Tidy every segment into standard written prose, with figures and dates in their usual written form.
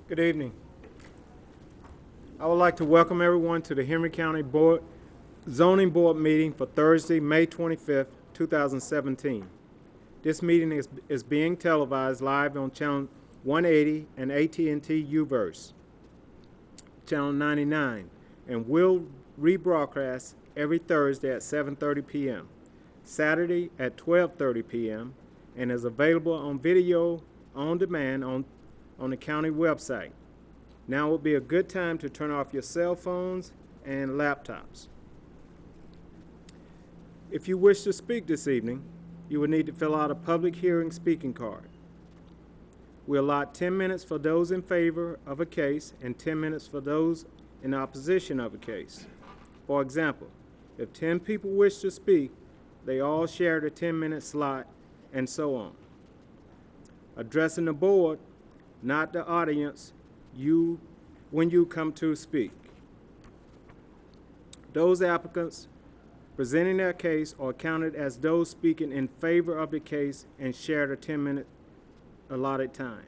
Good evening. I would like to welcome everyone to the Henry County Zoning Board meeting for Thursday, May 25th, 2017. This meeting is being televised live on Channel 180 and AT&T UVerse, Channel 99, and will rebroadcast every Thursday at 7:30 p.m., Saturday at 12:30 p.m., and is available on video on demand on the county website. Now would be a good time to turn off your cell phones and laptops. If you wish to speak this evening, you will need to fill out a public hearing speaking card. We allot 10 minutes for those in favor of a case and 10 minutes for those in opposition of a case. For example, if 10 people wish to speak, they all share the 10-minute slot, and so on. Addressing the board, not the audience, when you come to speak. Those applicants presenting their case are counted as those speaking in favor of the case and share the 10-minute allotted time.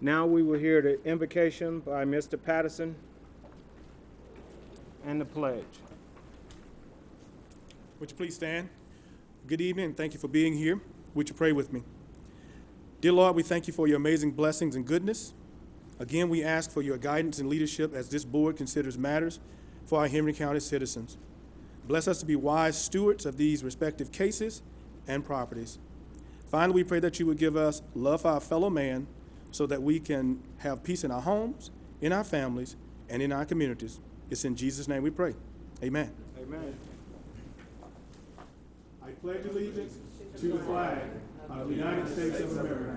Now we will hear the invocation by Mr. Patterson and the pledge. Would you please stand? Good evening, and thank you for being here. Would you pray with me? Dear Lord, we thank you for your amazing blessings and goodness. Again, we ask for your guidance and leadership as this board considers matters for our Henry County citizens. Bless us to be wise stewards of these respective cases and properties. Finally, we pray that you would give us love for our fellow man so that we can have peace in our homes, in our families, and in our communities. It's in Jesus' name we pray. Amen. Amen. I pledge allegiance to the flag of the United States of America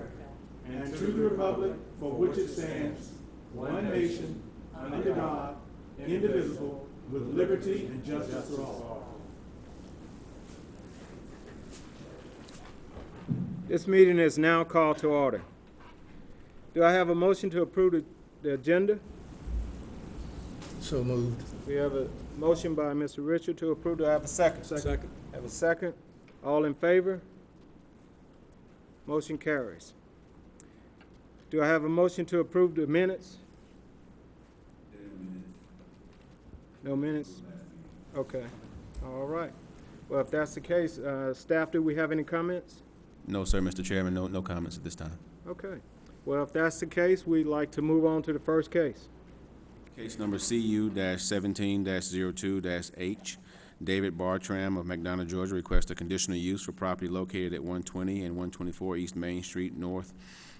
and to the republic for which it stands, one nation, under God, indivisible, with liberty and justice for all. This meeting is now called to order. Do I have a motion to approve the agenda? So moved. We have a motion by Mr. Richard to approve. Do I have a second? Second. Have a second. All in favor? Motion carries. Do I have a motion to approve the minutes? No minutes? Okay. All right. Well, if that's the case, staff, do we have any comments? No, sir, Mr. Chairman, no comments at this time. Okay. Well, if that's the case, we'd like to move on to the first case. Case number CU-17-02-H. David Bartram of McDonough, Georgia, requests a conditional use for property located at 120 and 124 East Main Street North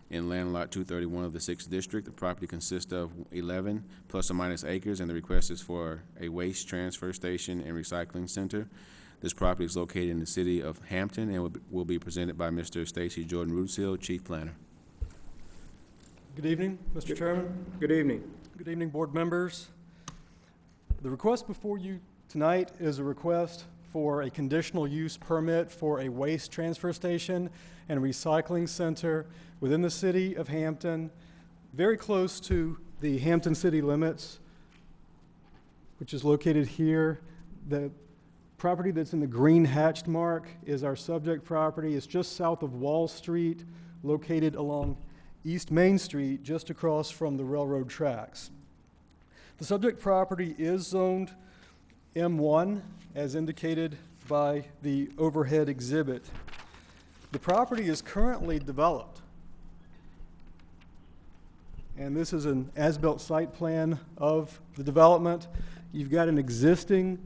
in land lot 231 of the 6th District. The property consists of 11 plus or minus acres, and the request is for a waste transfer station and recycling center. This property is located in the city of Hampton and will be presented by Mr. Stacy Jordan Rudisill, Chief Planner. Good evening, Mr. Chairman. Good evening. Good evening, board members. The request before you tonight is a request for a conditional use permit for a waste transfer station and recycling center within the city of Hampton, very close to the Hampton city limits, which is located here. The property that's in the green hatched mark is our subject property. It's just south of Wall Street, located along East Main Street, just across from the railroad tracks. The subject property is zoned M1, as indicated by the overhead exhibit. The property is currently developed, and this is an as-built site plan of the development. You've got an existing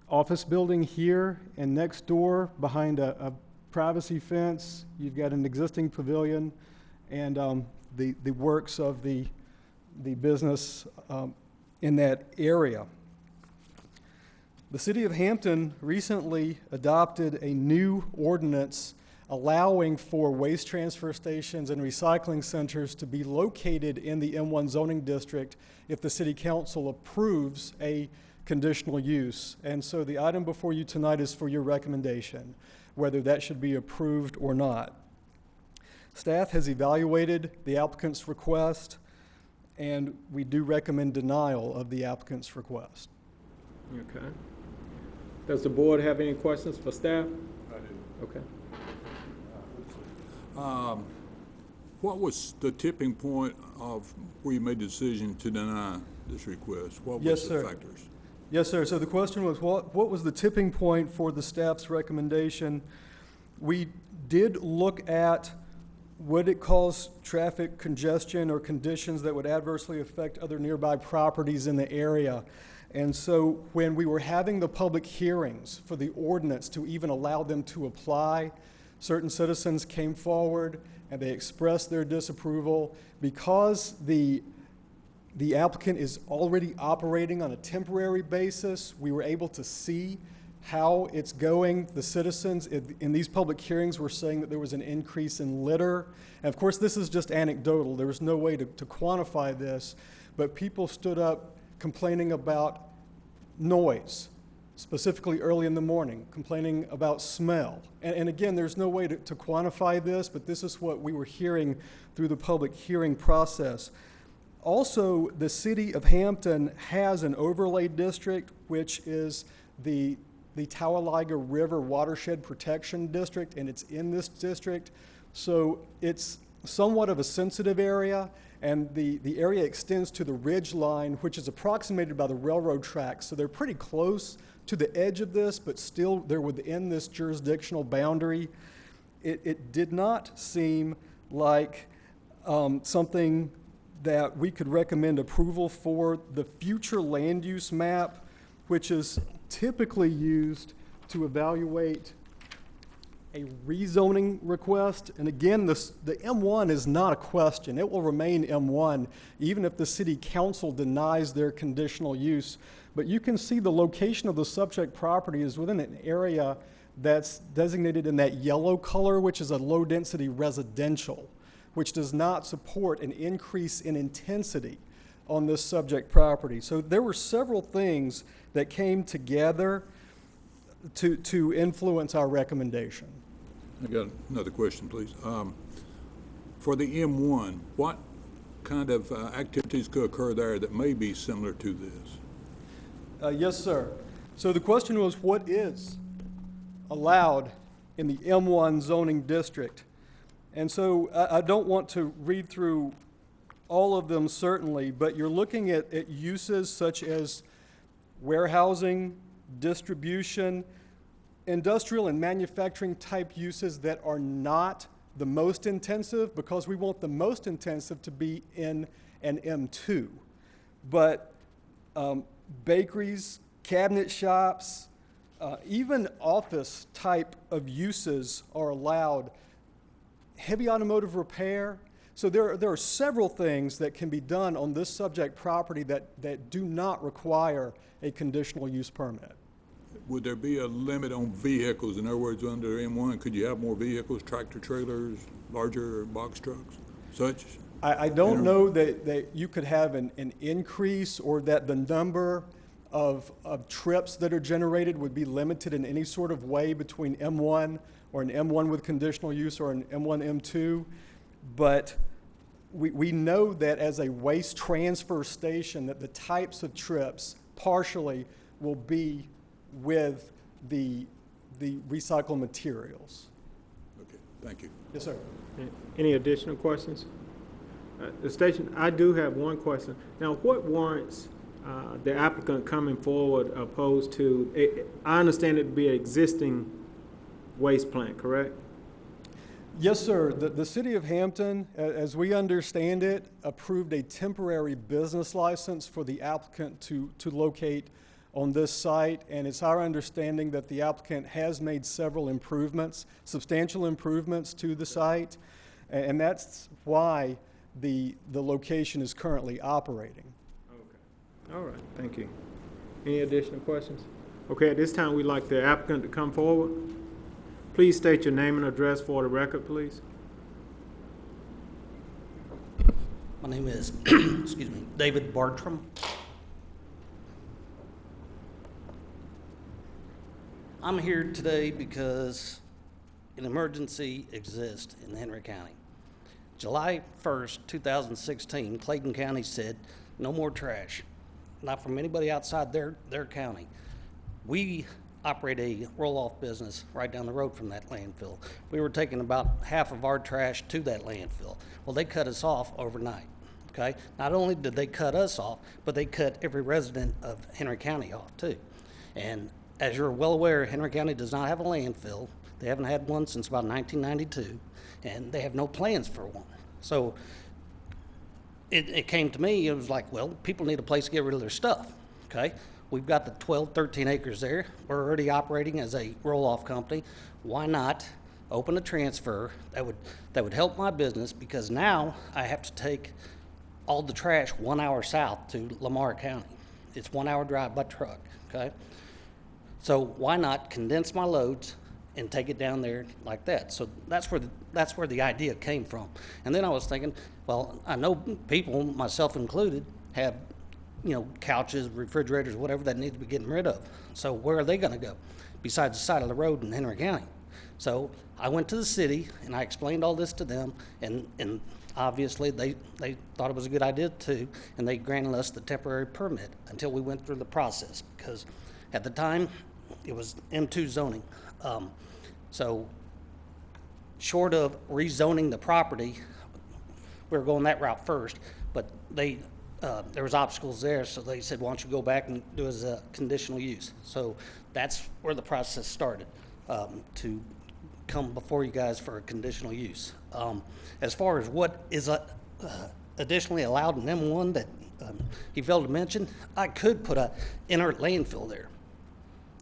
office building here, and next door, behind a privacy fence, you've got an existing pavilion and the works of the business in that area. The city of Hampton recently adopted a new ordinance allowing for waste transfer stations and recycling centers to be located in the M1 zoning district if the city council approves a conditional use. And so the item before you tonight is for your recommendation, whether that should be approved or not. Staff has evaluated the applicant's request, and we do recommend denial of the applicant's request. Okay. Does the board have any questions for staff? I do. Okay. What was the tipping point of where you made the decision to deny this request? What Yes, was sir. the factors? Yes, sir. So the question was, what was the tipping point for the staff's recommendation? We did look at would it cause traffic congestion or conditions that would adversely affect other nearby properties in the area. And so when we were having the public hearings for the ordinance to even allow them to apply, certain citizens came forward and they expressed their disapproval because the applicant is already operating on a temporary basis. We were able to see how it's going. The citizens in these public hearings were saying that there was an increase in litter. And of course, this is just anecdotal. There was no way to quantify this, but people stood up complaining about noise, specifically early in the morning, complaining about smell. And again, there's no way to quantify this, but this is what we were hearing through the public hearing process. Also, the city of Hampton has an overlay district, which is the Tawaliga River Watershed Protection District, and it's in this district. So it's somewhat of a sensitive area, and the area extends to the ridge line, which is approximated by the railroad tracks. So they're pretty close to the edge of this, but still they're within this jurisdictional boundary. It did not seem like something that we could recommend approval for. The future land use map, which is typically used to evaluate a rezoning request. And again, the M1 is not a question. It will remain M1 even if the city council denies their conditional use. But you can see the location of the subject property is within an area that's designated in that yellow color, which is a low-density residential, which does not support an increase in intensity on this subject property. So there were several things that came together to influence our recommendation. I got another question, please. For the M1, what kind of activities could occur there that may be similar to this? Yes, sir. So the question was, what is allowed in the M1 zoning district? And so I don't want to read through all of them certainly, but you're looking at uses such as warehousing, distribution, industrial and manufacturing type uses that are not the most intensive, because we want the most intensive to be in an M2. But bakeries, cabinet shops, even office type of uses are allowed. Heavy automotive repair. So there are several things that can be done on this subject property that do not require a conditional use permit. Would there be a limit on vehicles? In other words, under M1, could you have more vehicles, tractor trailers, larger box trucks, such? I don't know that you could have an increase, or that the number of trips that are generated would be limited in any sort of way between M1 or an M1 with conditional use or an M1, M2. But we know that as a waste transfer station, that the types of trips partially will be with the recycled materials. Okay, thank you. Yes, sir. Any additional questions? The station, I do have one question. Now, what warrants the applicant coming forward opposed to, I understand it to be an existing waste plant, correct? Yes, sir. The city of Hampton, as we understand it, approved a temporary business license for the applicant to locate on this site, and it's our understanding that the applicant has made several improvements, substantial improvements to the site, and that's why the location is currently operating. Okay. All right, thank you. Any additional questions? Okay, at this time, we'd like the applicant to come forward. Please state your name and address for the record, please. My name is, excuse me, David Bartram. I'm here today because an emergency exists in Henry County. July 1st, 2016, Clayton County said, no more trash, not from anybody outside their county. We operate a roll-off business right down the road from that landfill. We were taking about half of our trash to that landfill. Well, they cut us off overnight, okay? Not only did they cut us off, but they cut every resident of Henry County off too. And as you're well aware, Henry County does not have a landfill. They haven't had one since about 1992, and they have no plans for one. So it came to me, it was like, well, people need a place to get rid of their stuff, okay? We've got the 12, 13 acres there. We're already operating as a roll-off company. Why not open a transfer that would help my business, because now I have to take all the trash 1 hour south to Lamar County. It's 1 hour drive by truck, okay? So why not condense my loads and take it down there like that? So that's where the idea came from. And then I was thinking, well, I know people, myself included, have, you know, couches, refrigerators, whatever that needs to be getting rid of. So where are they going to go besides the side of the road in Henry County? So I went to the city and I explained all this to them, and obviously they thought it was a good idea too, and they granted us the temporary permit until we went through the process, because at the time it was M2 zoning. So short of rezoning the property, we were going that route first, but there was obstacles there, so they said, why don't you go back and do it as a conditional use? So that's where the process started, to come before you guys for a conditional use. As far as what is additionally allowed in M1 that he failed to mention, I could put a inert landfill there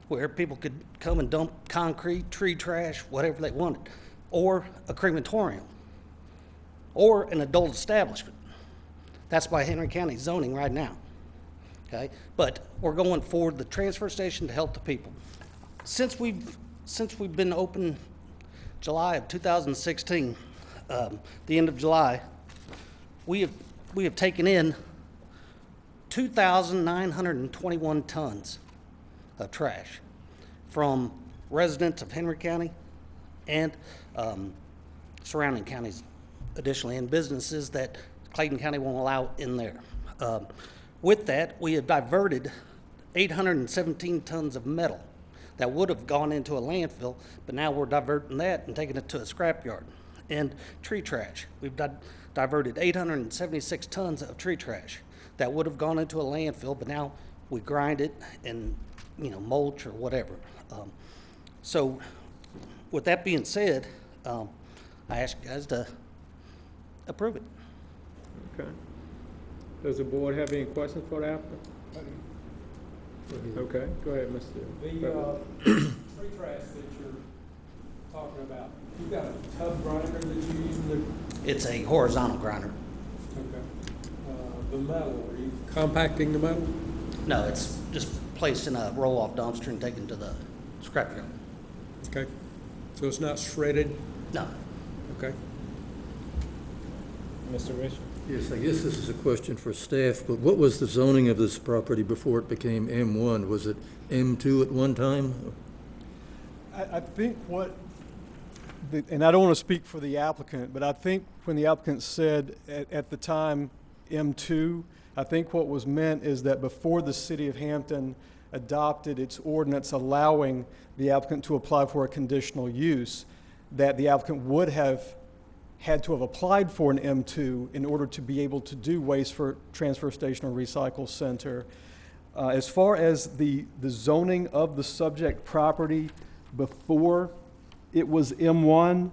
where people could come and dump concrete, tree trash, whatever they wanted, or a crematorium, or an adult establishment. That's by Henry County zoning right now, okay? But we're going for the transfer station to help the people. Since we've been open July of 2016, the end of July, we have taken in 2,921 tons of trash from residents of Henry County and surrounding counties additionally, and businesses that Clayton County won't allow in there. With that, we have diverted 817 tons of metal that would have gone into a landfill, but now we're diverting that and taking it to a scrapyard. And tree trash. We've diverted 876 tons of tree trash that would have gone into a landfill, but now we grind it and, you know, mulch or whatever. So with that being said, I ask you guys to approve it. Okay. Does the board have any questions for the applicant? Okay, go ahead, Mr. The tree trash that you're talking about, you've got a tub grinder that you use in the... It's a horizontal grinder. Okay. The metal, are you compacting the metal? No, it's just placed in a roll-off dumpster and taken to the scrapyard. Okay. So it's not shredded? No. Okay. Mr. Rich? Yes, I guess this is a question for staff, but what was the zoning of this property before it became M1? Was it M2 at one time? I think and I don't want to speak for the applicant, but I think when the applicant said at the time M2, I think what was meant is that before the city of Hampton adopted its ordinance allowing the applicant to apply for a conditional use, that the applicant would have had to have applied for an M2 in order to be able to do waste for transfer station or recycle center. As far as the zoning of the subject property before it was M1,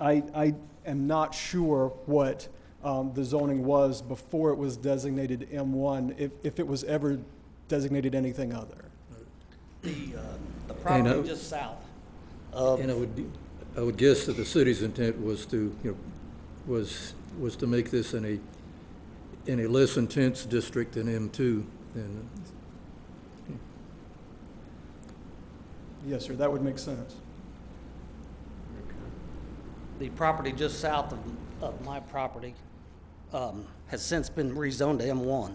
I am not sure what the zoning was before it was designated M1, if it was ever designated anything other. The property just south of... And I would guess that the city's intent was to, was to make this in a less intense district than M2. And Yes, sir, that would make sense. The property just south of my property has since been rezoned to M1.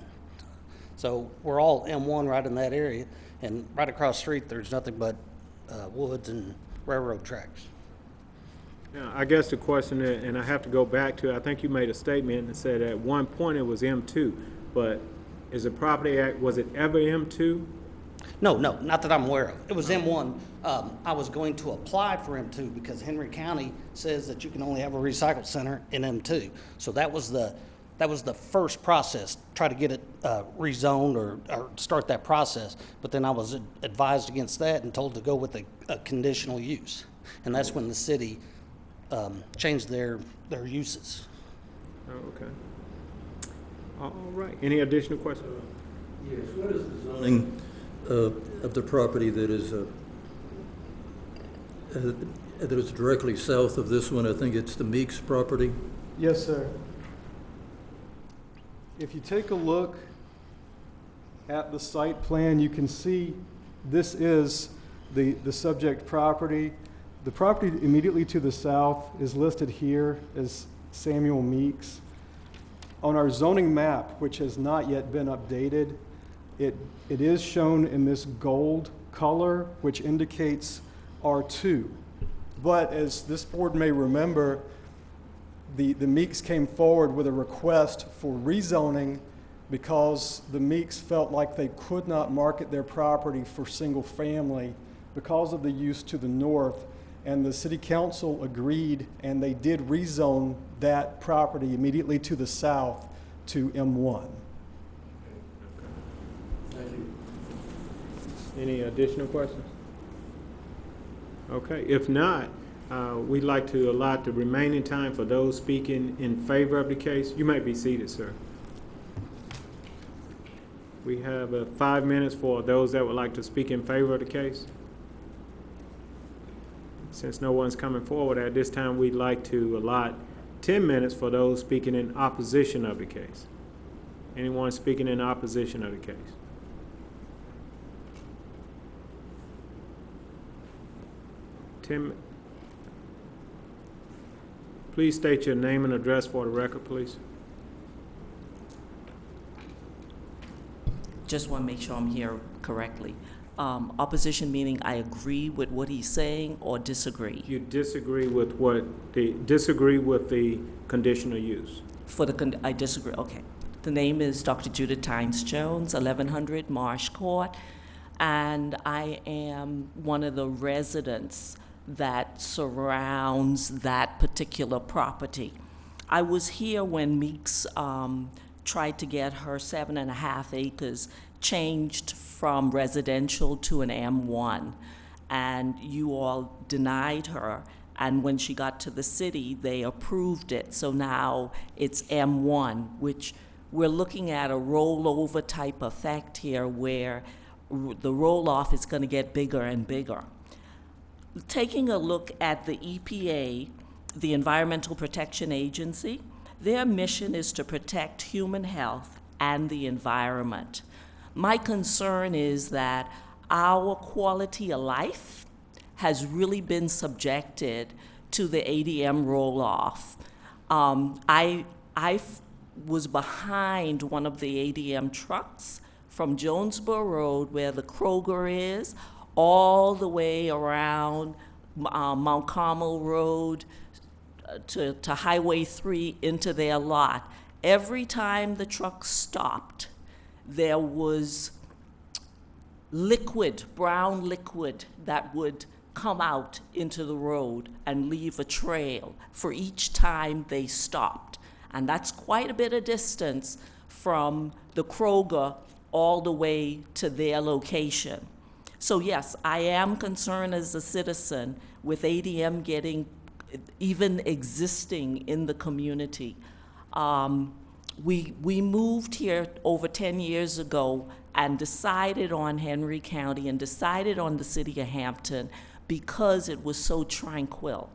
So we're all M1 right in that area, and right across the street, there's nothing but woods and railroad tracks. Yeah, I guess the question, and I have to go back to, I think you made a statement and said at one point it was M2, but Is the property act, was it ever M2? No, not that I'm aware of. It was M1. I was going to apply for M2 because Henry County says that you can only have a recycle center in M2. So that was the first process, try to get it rezoned or start that process. But then I was advised against that and told to go with a conditional use. And that's when the city changed their uses. Oh, okay. All right. Any additional questions? Yes, what is the zoning of the property that is directly south of this one? I think it's the Meeks property. Yes, sir. If you take a look at the site plan, you can see this is the subject property. The property immediately to the south is listed here as Samuel Meeks. On our zoning map, which has not yet been updated, it is shown in this gold color, which indicates R2. But as this board may remember, the Meeks came forward with a request for rezoning because the Meeks felt like they could not market their property for single family because of the use to the north. And the city council agreed, and they did rezone that property immediately to the south to M1. Thank you. Any additional questions? Okay, if not, we'd like to allot the remaining time for those speaking in favor of the case. You may be seated, sir. We have 5 minutes for those that would like to speak in favor of the case. Since no one's coming forward at this time, we'd like to allot 10 minutes for those speaking in opposition of the case. Anyone speaking in opposition of the case? Please state your name and address for the record, please. Just want to make sure I'm here correctly. Opposition meaning I agree with what he's saying or disagree? You disagree with the conditional use. I disagree, okay. The name is Dr. Judith Tynes Jones, 1100 Marsh Court, and I am one of the residents that surrounds that particular property. I was here when Meeks tried to get her 7.5 acres changed from residential to an M1, and you all denied her, and when she got to the city, they approved it, so now it's M1, which we're looking at a rollover type effect here where the roll-off is going to get bigger and bigger. Taking a look at the EPA, the Environmental Protection Agency, their mission is to protect human health and the environment. My concern is that our quality of life has really been subjected to the ADM roll-off. I was behind one of the ADM trucks from Jonesboro Road, where the Kroger is, all the way around Mount Carmel Road to Highway 3 into their lot. Every time the truck stopped, there was liquid, brown liquid, that would come out into the road and leave a trail for each time they stopped. And that's quite a bit of distance from the Kroger all the way to their location. So yes, I am concerned as a citizen with ADM even existing in the community. We moved here over 10 years ago and decided on Henry County and decided on the city of Hampton because it was so tranquil.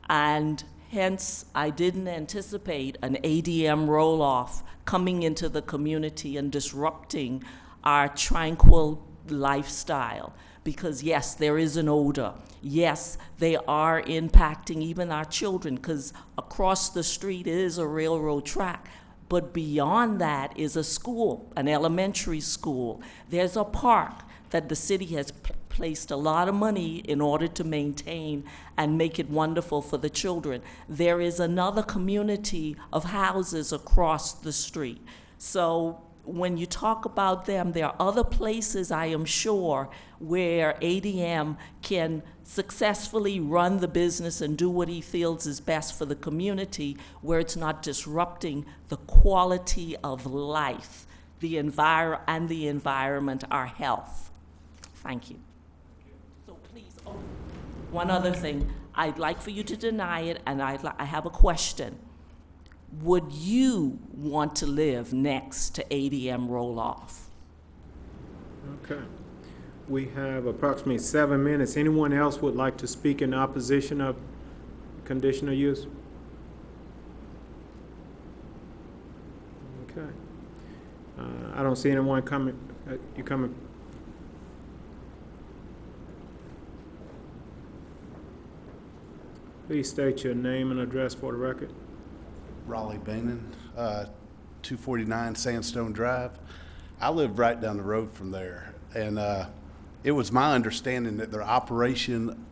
And hence, I didn't anticipate an ADM roll-off coming into the community and disrupting our tranquil lifestyle. Because yes, there is an odor. Yes, they are impacting even our children, because across the street is a railroad track. But beyond that is a school, an elementary school. There's a park that the city has placed a lot of money in order to maintain and make it wonderful for the children. There is another community of houses across the street. So when you talk about them, there are other places, I am sure, where ADM can successfully run the business and do what he feels is best for the community, where it's not disrupting the quality of life, the environment, our health. Thank you. So please, one other thing. I'd like for you to deny it, and I have a question. Would you want to live next to ADM roll-off? Okay. We have approximately 7 minutes. Anyone else would like to speak in opposition of conditional use? Okay. I don't see anyone coming. You coming? Please state your name and address for the record. Raleigh Bainan, 249 Sandstone Drive. I live right down the road from there, and it was my understanding that their operation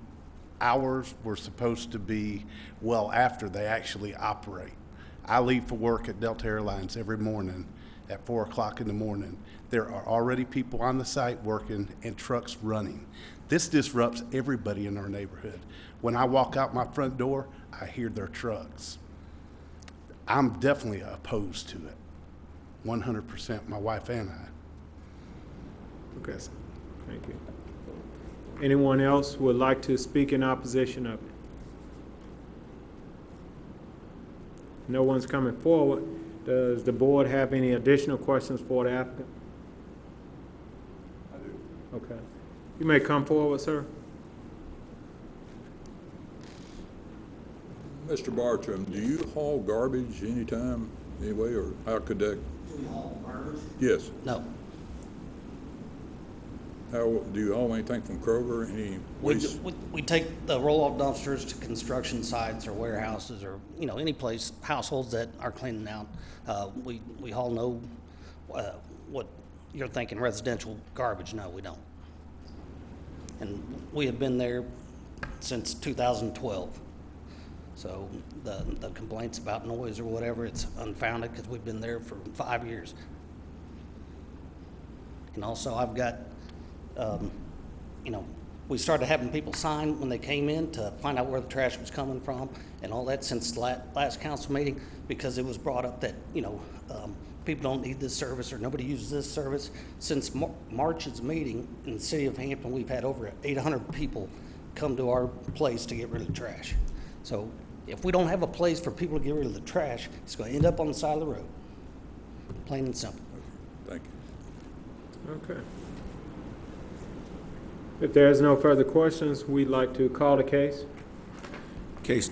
hours were supposed to be well after they actually operate. I leave for work at Delta Airlines every morning at 4 o'clock in the morning. There are already people on the site working and trucks running. This disrupts everybody in our neighborhood. When I walk out my front door, I hear their trucks. I'm definitely opposed to it, 100%, my wife and I. Okay, thank you. Anyone else would like to speak in opposition of it? No one's coming forward. Does the board have any additional questions for the applicant? I do. Okay. You may come forward, sir. Mr. Bartram, do you haul garbage anytime, anyway, or how could that? Do we haul garbage? Yes. No. How, do you haul anything from Kroger, any waste? We take the roll-off dumpsters to construction sites or warehouses or, any place, households that are cleaning out. We haul no, what you're thinking residential garbage. No, we don't. And we have been there since 2012. So the complaints about noise or whatever, it's unfounded because we've been there for 5 years. And also I've got, we started having people sign when they came in to find out where the trash was coming from and all that since the last council meeting, because it was brought up that, people don't need this service or nobody uses this service. Since March's meeting in the city of Hampton, we've had over 800 people come to our place to get rid of the trash. So if we don't have a place for people to get rid of the trash, it's going to end up on the side of the road. Plain and simple. Thank you. Okay. If there's no further questions, we'd like to call the case. Case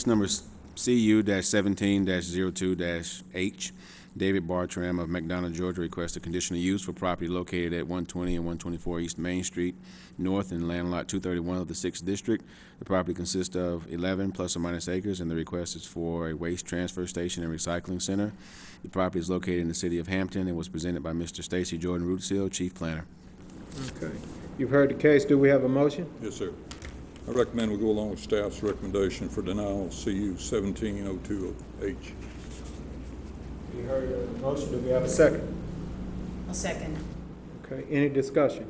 number CU-17-02-H. David Bartram of McDonough, Georgia, requests a conditional use for property located at 120 and 124 East Main Street North in land lot 231 of the 6th District. The property consists of 11 plus or minus acres, and the request is for a waste transfer station and recycling center. The property is located in the city of Hampton and was presented by Mr. Stacy Jordan Rootsil, Chief Planner. Okay. You've heard the case. Do we have a motion? Yes, sir. I recommend we go along with staff's recommendation for denial of CU 17-02H. You heard the motion. Do we have a second? A second. Okay. Any discussion?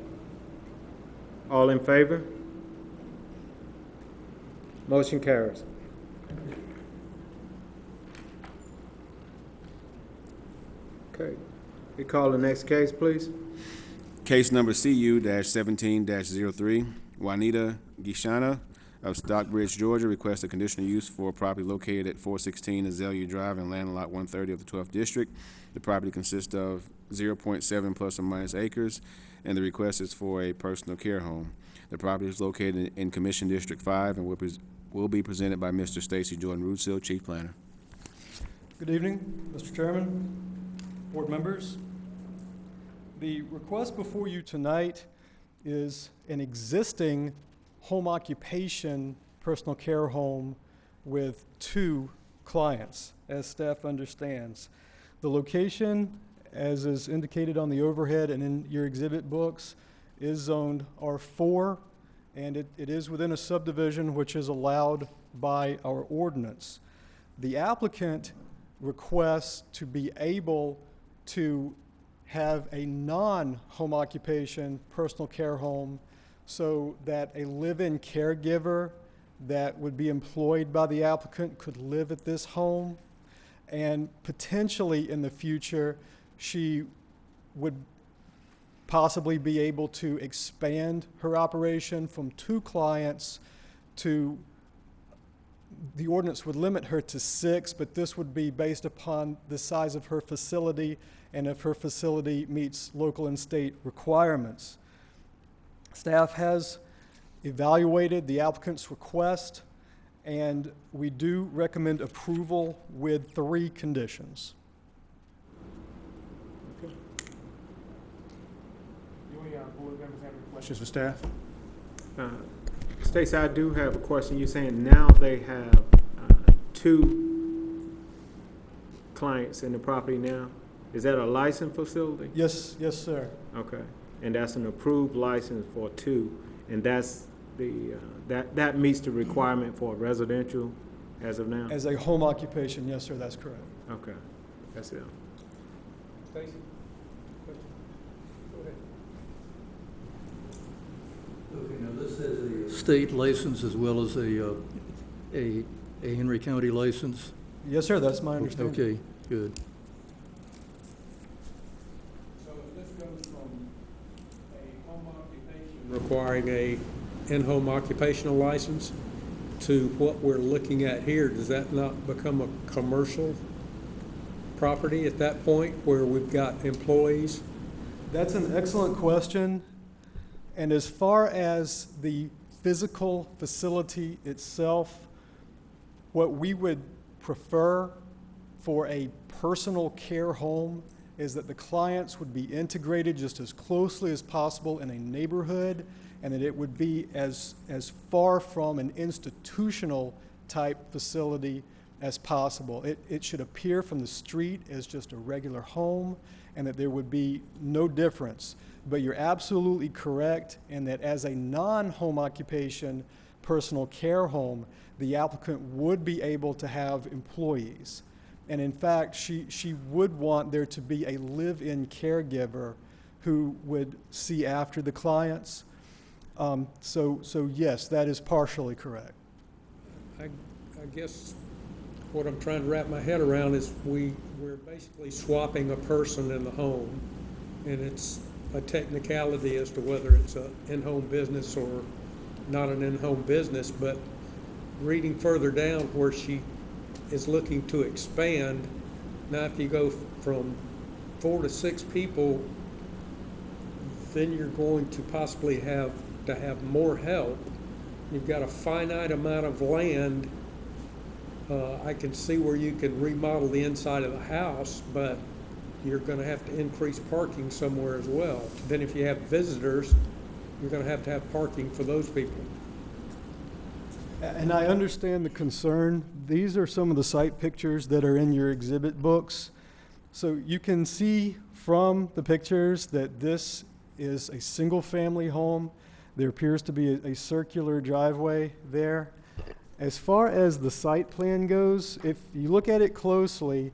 All in favor? Motion carries. Okay. We call the next case, please. Case number CU-17-03, Juanita Gishana of Stockbridge, Georgia, requests a conditional use for a property located at 416 Azalea Drive in land lot 130 of the 12th District. The property consists of 0.7 plus or minus acres, and the request is for a personal care home. The property is located in Commission District 5 and will be presented by Mr. Stacy Jordan Rootsil, Chief Planner. Good evening, Mr. Chairman, board members. The request before you tonight is an existing home occupation personal care home with 2 clients, as staff understands. The location, as is indicated on the overhead and in your exhibit books, is zoned R4, and it is within a subdivision which is allowed by our ordinance. The applicant requests to be able to have a non-home occupation personal care home so that a live-in caregiver that would be employed by the applicant could live at this home. And potentially in the future, she would possibly be able to expand her operation from 2 clients to, the ordinance would limit her to 6, but this would be based upon the size of her facility and if her facility meets local and state requirements. Staff has evaluated the applicant's request, and we do recommend approval with 3 conditions. Okay. Do any board members have any questions for staff? Stacy, I do have a question. You're saying now they have 2 clients in the property now? Is that a licensed facility? Yes, sir. Okay, and that's an approved license for 2, and that's the, that meets the requirement for residential as of now? As a home occupation, yes, sir, that's correct. Okay, that's it. Stacy? Question? Go ahead. Okay, now this is a state license as well as a Henry County license? Yes, sir, that's my understanding. Okay, good. So if this goes from a home occupation requiring a in-home occupational license to what we're looking at here, does that not become a commercial property at that point where we've got employees? That's an excellent question. And as far as the physical facility itself, what we would prefer for a personal care home is that the clients would be integrated just as closely as possible in a neighborhood, and that it would be as far from an institutional type facility as possible. It should appear from the street as just a regular home, and that there would be no difference. But you're absolutely correct in that as a non-home occupation personal care home, the applicant would be able to have employees. And in fact, she would want there to be a live-in caregiver who would see after the clients. So yes, that is partially correct. I guess what I'm trying to wrap my head around is we're basically swapping a person in the home, and it's a technicality as to whether it's an in-home business or not an in-home business, but reading further down where she is looking to expand, now if you go from 4 to 6 people, then you're going to possibly have to have more help. You've got a finite amount of land. I can see where you can remodel the inside of the house, but you're going to have to increase parking somewhere as well. Then if you have visitors, you're going to have parking for those people. And I understand the concern. These are some of the site pictures that are in your exhibit books. So you can see from the pictures that this is a single-family home. There appears to be a circular driveway there. As far as the site plan goes, if you look at it closely,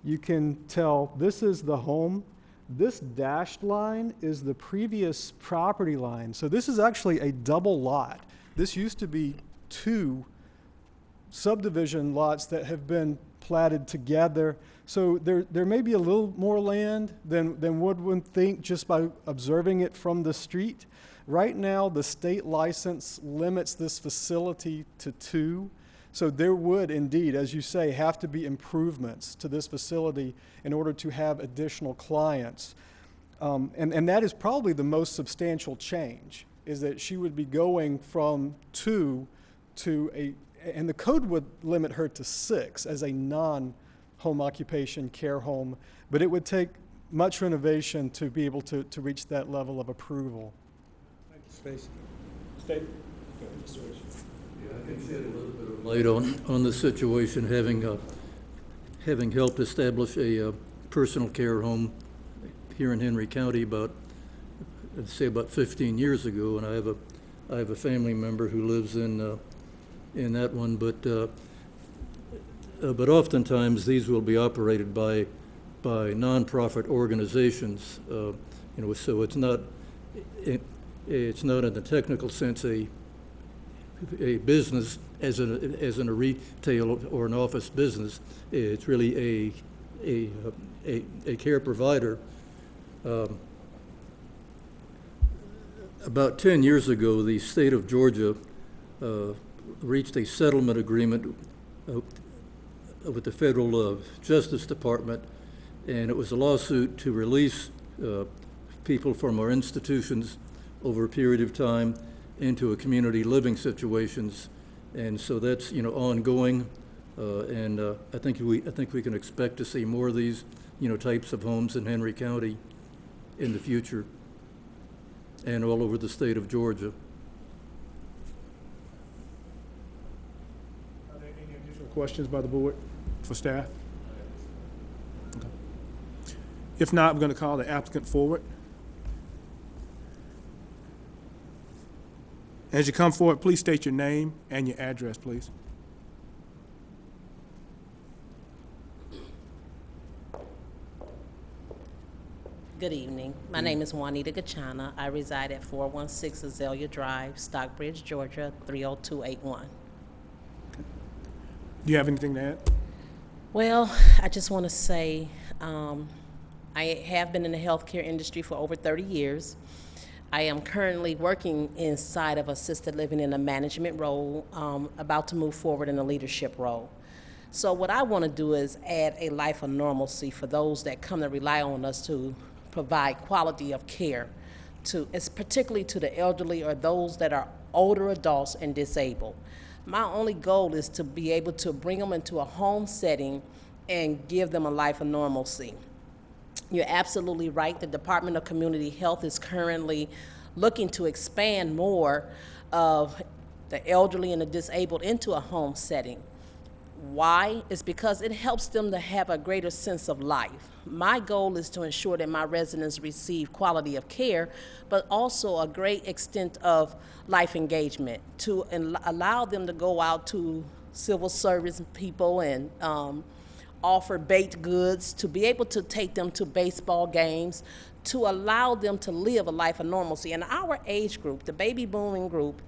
you can tell this is the home. This dashed line is the previous property line. So this is actually a double lot. This used to be 2 subdivision lots that have been platted together. So there may be a little more land than would one think just by observing it from the street. Right now, the state license limits this facility to 2. So there would indeed, as you say, have to be improvements to this facility in order to have additional clients. And that is probably the most substantial change, is that she would be going from 2 to and the code would limit her to 6 as a non-home occupation care home, but it would take much renovation to be able to reach that level of approval. Thank you, Stacy. State? Yeah, I can shed a little bit of light on the situation, having helped establish a personal care home here in Henry County about 15 years ago, and I have a family member who lives in that one, but oftentimes these will be operated by by nonprofit organizations. So it's not in the technical sense a business as in a retail or an office business. It's really a care provider. About 10 years ago, the state of Georgia reached a settlement agreement with the federal Justice Department, and it was a lawsuit to release people from our institutions over a period of time into a community living situations, and so that's ongoing, and I think we can expect to see more of these types of homes in Henry County in the future, and all over the state of Georgia. Are there any additional questions by the board for staff? Okay. If not, I'm going to call the applicant forward. As you come forward, please state your name and your address, please. Good evening. My name is Juanita Gachana. I reside at 416 Azalea Drive, Stockbridge, Georgia, 30281. Do you have anything to add? Well, I just want to say I have been in the healthcare industry for over 30 years. I am currently working inside of assisted living in a management role, about to move forward in a leadership role. So what I want to do is add a life of normalcy for those that come to rely on us to provide quality of care, it's particularly to the elderly or those that are older adults and disabled. My only goal is to be able to bring them into a home setting and give them a life of normalcy. You're absolutely right. The Department of Community Health is currently looking to expand more of the elderly and the disabled into a home setting. Why? It's because it helps them to have a greater sense of life. My goal is to ensure that my residents receive quality of care, but also a great extent of life engagement to allow them to go out to civil service people and offer baked goods, to be able to take them to baseball games, to allow them to live a life of normalcy. In our age group, the baby booming group,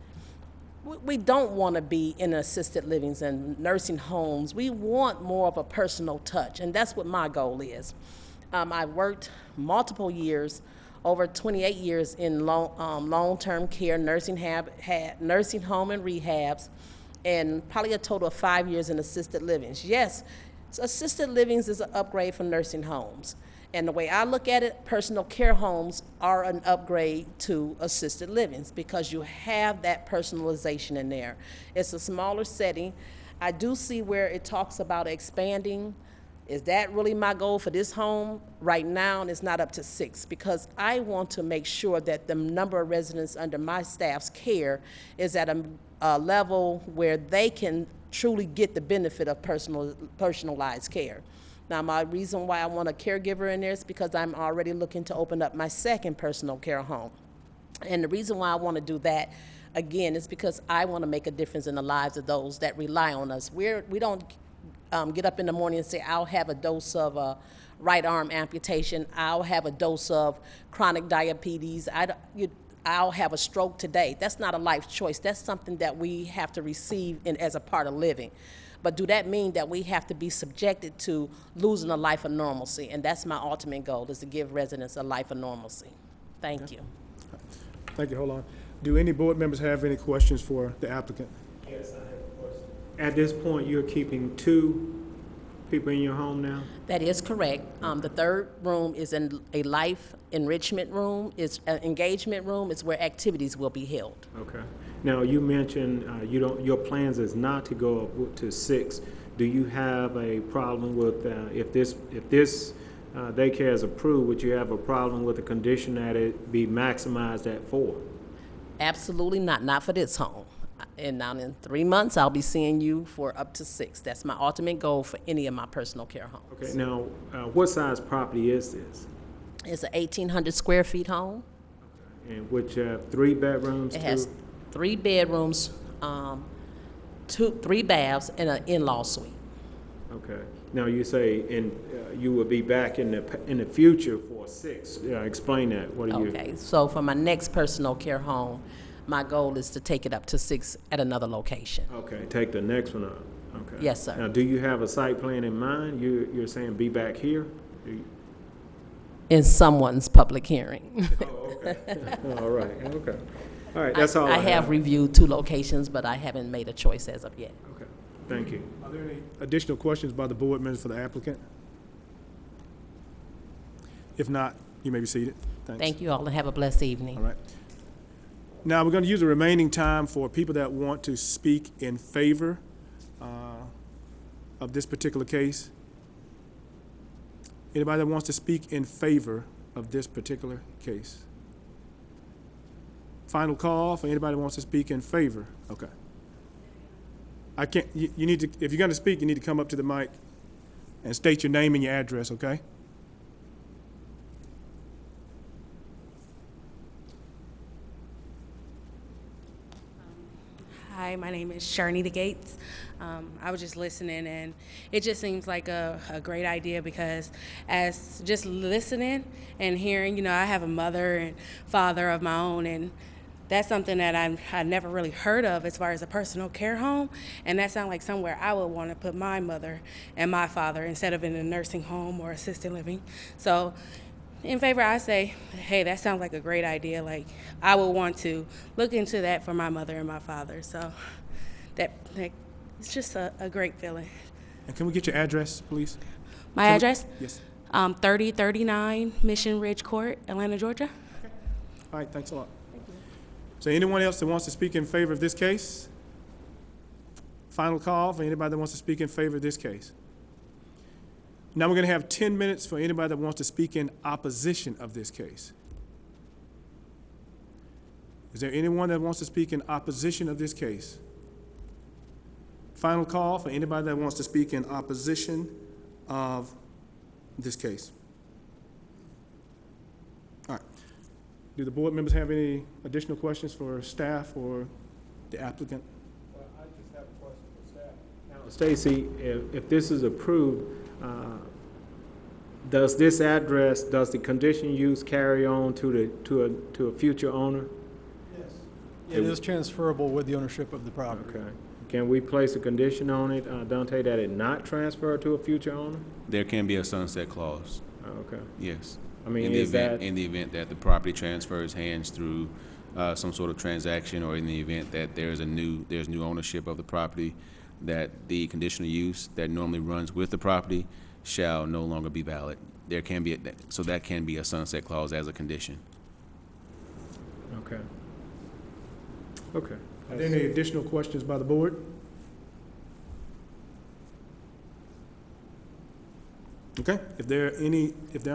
we don't want to be in assisted livings and nursing homes. We want more of a personal touch, and that's what my goal is. I worked multiple years, over 28 years in long-term care, nursing home and rehabs, and probably a total of 5 years in assisted livings. Yes, assisted livings is an upgrade from nursing homes. And the way I look at it, personal care homes are an upgrade to assisted livings because you have that personalization in there. It's a smaller setting. I do see where it talks about expanding. Is that really my goal for this home? Right now, it's not up to 6 because I want to make sure that the number of residents under my staff's care is at a level where they can truly get the benefit of personalized care. Now, my reason why I want a caregiver in there is because I'm already looking to open up my second personal care home. And the reason why I want to do that, again, is because I want to make a difference in the lives of those that rely on us. We don't get up in the morning and say, I'll have a dose of right arm amputation, I'll have a dose of chronic diabetes, I'll have a stroke today. That's not a life choice. That's something that we have to receive as a part of living. But do that mean that we have to be subjected to losing a life of normalcy? And that's my ultimate goal, is to give residents a life of normalcy. Thank you. Thank you. Hold on. Do any board members have any questions for the applicant? Yes, I have a question. At this point, you're keeping 2 people in your home now? That is correct. The third room is in a life enrichment room. It's an engagement room. It's where activities will be held. Okay. Now, you mentioned your plans is not to go up to 6. Do you have a problem with if this daycare is approved? Would you have a problem with the condition that it be maximized at 4? Absolutely not. Not for this home. And now in 3 months, I'll be seeing you for up to 6. That's my ultimate goal for any of my personal care homes. Okay. Now, what size property is this? It's an 1,800 square feet home. And which have 3 bedrooms? It has 3 bedrooms, 3 baths, and an in-law suite. Okay. Now you say you will be back in the future for 6. Explain that. What do you? Okay, so for my next personal care home, my goal is to take it up to 6 at another location. Okay, take the next one up. Okay. Yes, sir. Now, do you have a site plan in mind? You're saying be back here? In someone's public hearing. Oh, okay. All right. Okay. All right. That's all I have reviewed 2 locations, but I haven't made a choice as of yet. Okay. Thank you. Are there any additional questions by the board members for the applicant? If not, you may be seated. Thanks. Thank you all, and have a blessed evening. All right. Now, we're going to use the remaining time for people that want to speak in favor of this particular case. Anybody that wants to speak in favor of this particular case? Final call for anybody that wants to speak in favor. Okay. I can't, you need to, if you're going to speak, you need to come up to the mic and state your name and your address, okay? Hi, my name is Sharnita Gates. I was just listening, and it just seems like a great idea because as just listening and hearing, you know, I have a mother and father of my own, and that's something that I never really heard of as far as a personal care home, and that sounds like somewhere I would want to put my mother and my father instead of in a nursing home or assisted living. So in favor, I say, hey, that sounds like a great idea. Like, I would want to look into that for my mother and my father. So that it's just a great feeling. And can we get your address, please? My address? Yes. 3039 Mission Ridge Court, Atlanta, Georgia. Okay. All right, thanks a lot. Thank you. So anyone else that wants to speak in favor of this case? Final call for anybody that wants to speak in favor of this case. Now we're going to have 10 minutes for anybody that wants to speak in opposition of this case. Is there anyone that wants to speak in opposition of this case? Final call for anybody that wants to speak in opposition of this case. All right. Do the board members have any additional questions for staff or the applicant? Well, I just have a question for staff. Now, Stacy, if this is approved, does this address, does the conditional use carry on to a future owner? Yes. It is transferable with the ownership of the property. Okay. Can we place a condition on it, Dante, that it not transfer to a future owner? There can be a sunset clause, Okay. yes. I mean, In the is that, in the event that the property transfers hands through some sort of transaction, or in the event that there's new ownership of the property, that the conditional use that normally runs with the property shall no longer be valid. There can be so that can be a sunset clause as a condition. okay. Okay. Are there any additional questions by the board? Okay, if there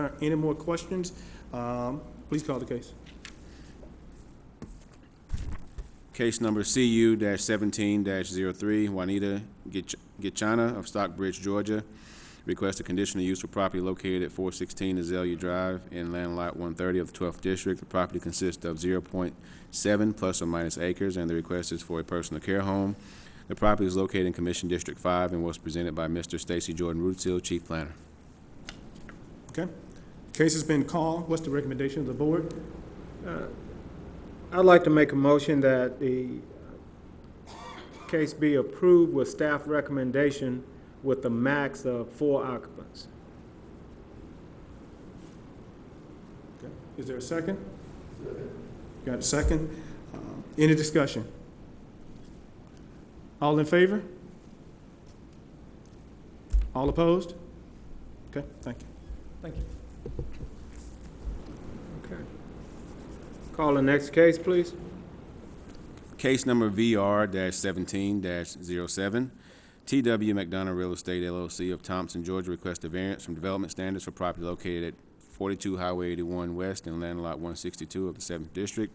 are any more questions, please call the case. Case number CU-17-03, Juanita Gichana of Stockbridge, Georgia, requests a conditional use for property located at 416 Azalea Drive in land lot 130 of the 12th District. The property consists of 0.7 plus or minus acres, and the request is for a personal care home. The property is located in Commission District 5 and was presented by Mr. Stacy Jordan Rootsill, Chief Planner. Okay, case has been called. What's the recommendation of the board? I'd like to make a motion that the case be approved with staff recommendation with a max of 4 occupants. Okay. Is there a second? Got a second? Any discussion? All in favor? All opposed? Okay, thank you. Thank you. Okay. Call the next case, please. Case number VR-17-07, T.W. McDonough Real Estate LLC of Thompson, Georgia, requests a variance from development standards for property located at 42 Highway 81 West in land lot 162 of the 7th District.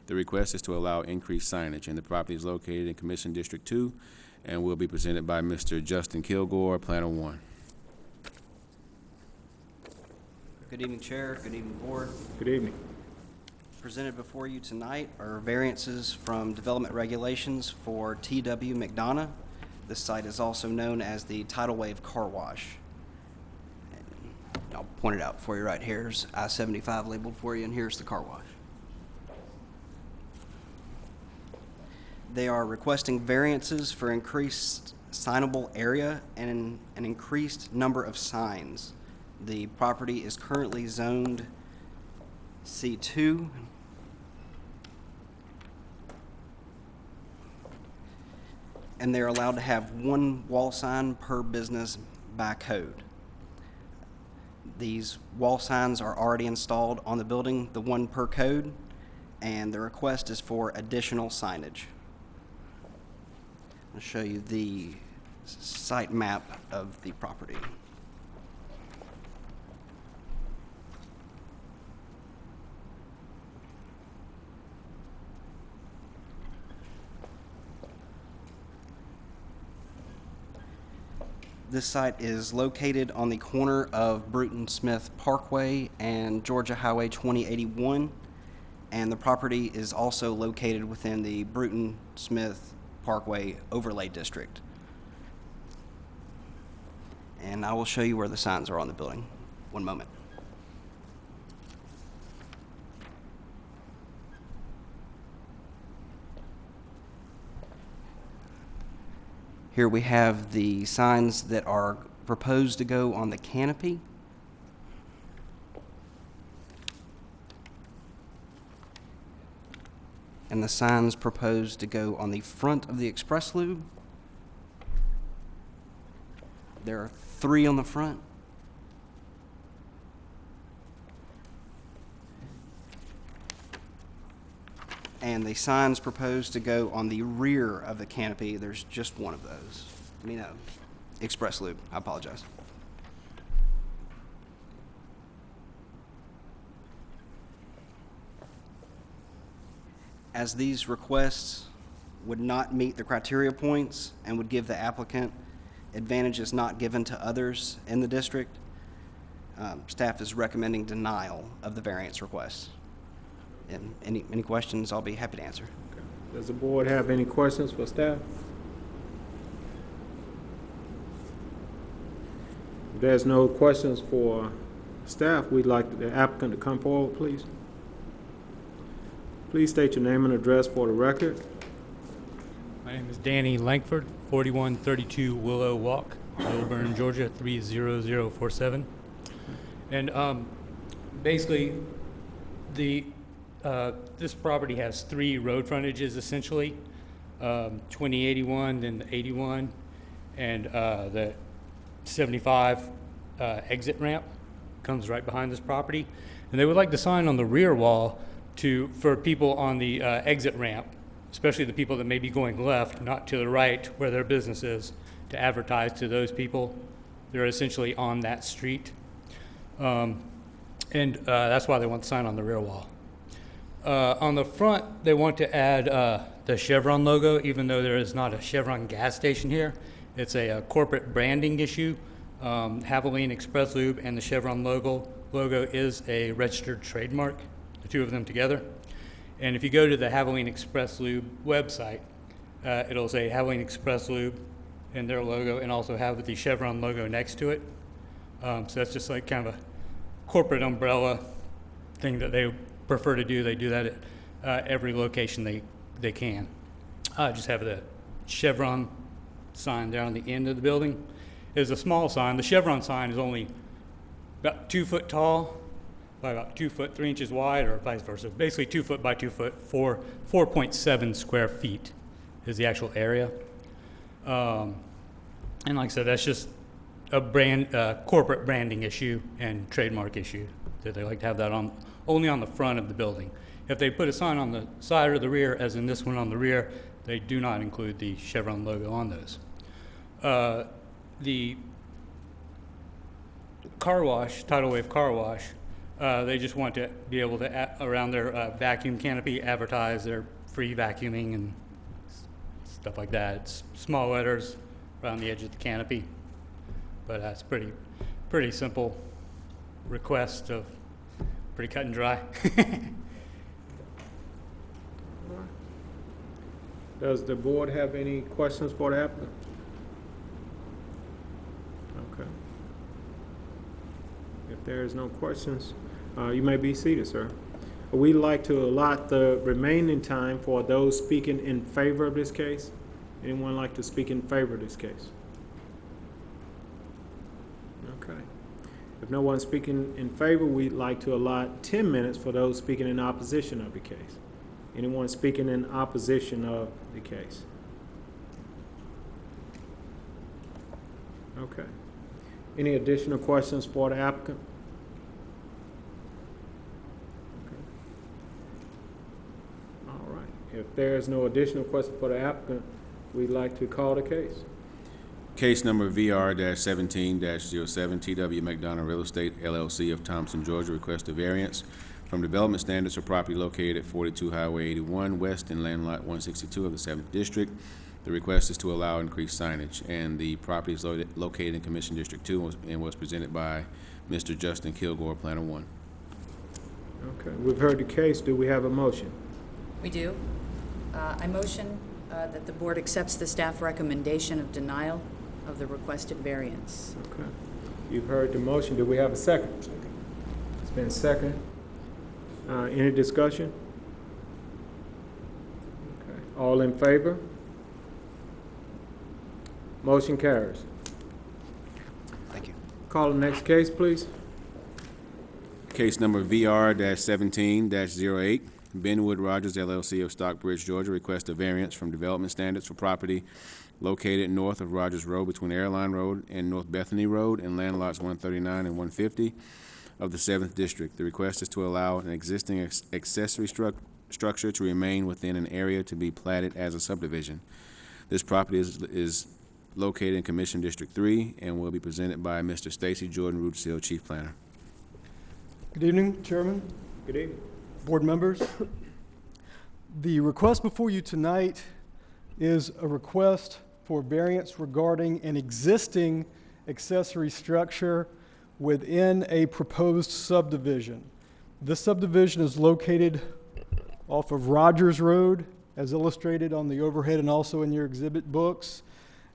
The request is to allow increased signage, and the property is located in Commission District 2 and will be presented by Mr. Justin Kilgore, Planner 1. Good evening, Chair. Good evening, Board. Good evening. Presented before you tonight are variances from development regulations for T.W. McDonough This site is also known as the Tidal Wave Car Wash. And I'll point it out for you right here. Here's I-75 labeled for you, and here's the car wash. They are requesting variances for increased signable area and an increased number of signs. The property is currently zoned C2. And they're allowed to have one wall sign per business by code. These wall signs are already installed on the building, the one per code, and the request is for additional signage. I'll show you the site map of the property. This site is located on the corner of Bruton Smith Parkway and Georgia Highway 2081, and the property is also located within the Bruton Smith Parkway Overlay District. And I will show you where the signs are on the building. One moment. Here we have the signs that are proposed to go on the canopy. And the signs proposed to go on the front of the express lube. There are 3 on the front. And the signs proposed to go on the rear of the canopy. There's just one of those. Express lube. I apologize. As these requests would not meet the criteria points and would give the applicant advantages not given to others in the district, staff is recommending denial of the variance request. And any questions, I'll be happy to answer. Does the board have any questions for staff? If there's no questions for staff, we'd like the applicant to come forward, please. Please state your name and address for the record. My name is Danny Langford, 4132 Willow Walk, Lilburn, Georgia, 30047. And basically, this property has 3 road frontages essentially, 2081, then the 81, and the 75 exit ramp comes right behind this property. And they would like the sign on the rear wall for people on the exit ramp, especially the people that may be going left, not to the right where their business is, to advertise to those people. They're essentially on that street. And that's why they want the sign on the rear wall. On the front, they want to add the Chevron logo, even though there is not a Chevron gas station here. It's a corporate branding issue. Havoline Express Lube and the Chevron logo is a registered trademark, the 2 of them together. And if you go to the Havoline Express Lube website, it'll say Havoline Express Lube and their logo, and also have the Chevron logo next to it. So that's just like kind of a corporate umbrella thing that they prefer to do. They do that at every location they can. Just have the Chevron sign there on the end of the building. It's a small sign. The Chevron sign is only about 2 foot tall by about 2 foot 3 inches wide, or vice versa. Basically 2 foot by 2 foot, 4.7 square feet is the actual area. And like I said, that's just a corporate branding issue and trademark issue that they like to have that only on the front of the building. If they put a sign on the side or the rear, as in this one on the rear, they do not include the Chevron logo on those. The car wash, Tidal Wave Car Wash, they just want to be able to, around their vacuum canopy, advertise their free vacuuming and stuff like that. It's small letters around the edge of the canopy, but that's pretty simple request of pretty cut and dry. Does the board have any questions for the applicant? there is no questions, you may be seated, sir. We'd like to allot the remaining time for those speaking in favor of this case. Anyone like to speak in favor of this case? Okay. If no one's speaking in favor, we'd like to allot 10 minutes for those speaking in opposition of the case. Anyone speaking in opposition of the case? Okay. Any additional questions for the applicant? Okay. All right. If there's no additional question for the applicant, we'd like to call the case. Case number VR-17-07, TW McDonough Real Estate LLC of Thompson, Georgia, request a variance from development standards for property located at 42 Highway 81 West in Land Lot 162 of the 7th District. The request is to allow increased signage, and the property is located in Commission District 2 and was presented by Mr. Justin Kilgore, Planner 1. Okay, we've heard the case. Do we have a motion? We do. I motion that the board accepts the staff recommendation of denial of the requested variance. Okay. You've heard the motion. Do we have a second? It's been second. Any discussion? Okay. All in favor? Motion carries. Thank you. Call the next case, please. Case number VR-17-08, Benwood Rogers LLC of Stockbridge, Georgia, request a variance from development standards for property located north of Rogers Road between Airline Road and North Bethany Road and land lots 139 and 150 of the 7th District. The request is to allow an existing accessory structure to remain within an area to be platted as a subdivision. This property is located in Commission District 3 and will be presented by Mr. Stacy Jordan Rudisill, Chief Planner. Good evening, Chairman, Good evening. board members. The request before you tonight is a request for variance regarding an existing accessory structure within a proposed subdivision. This subdivision is located off of Rogers Road, as illustrated on the overhead and also in your exhibit books.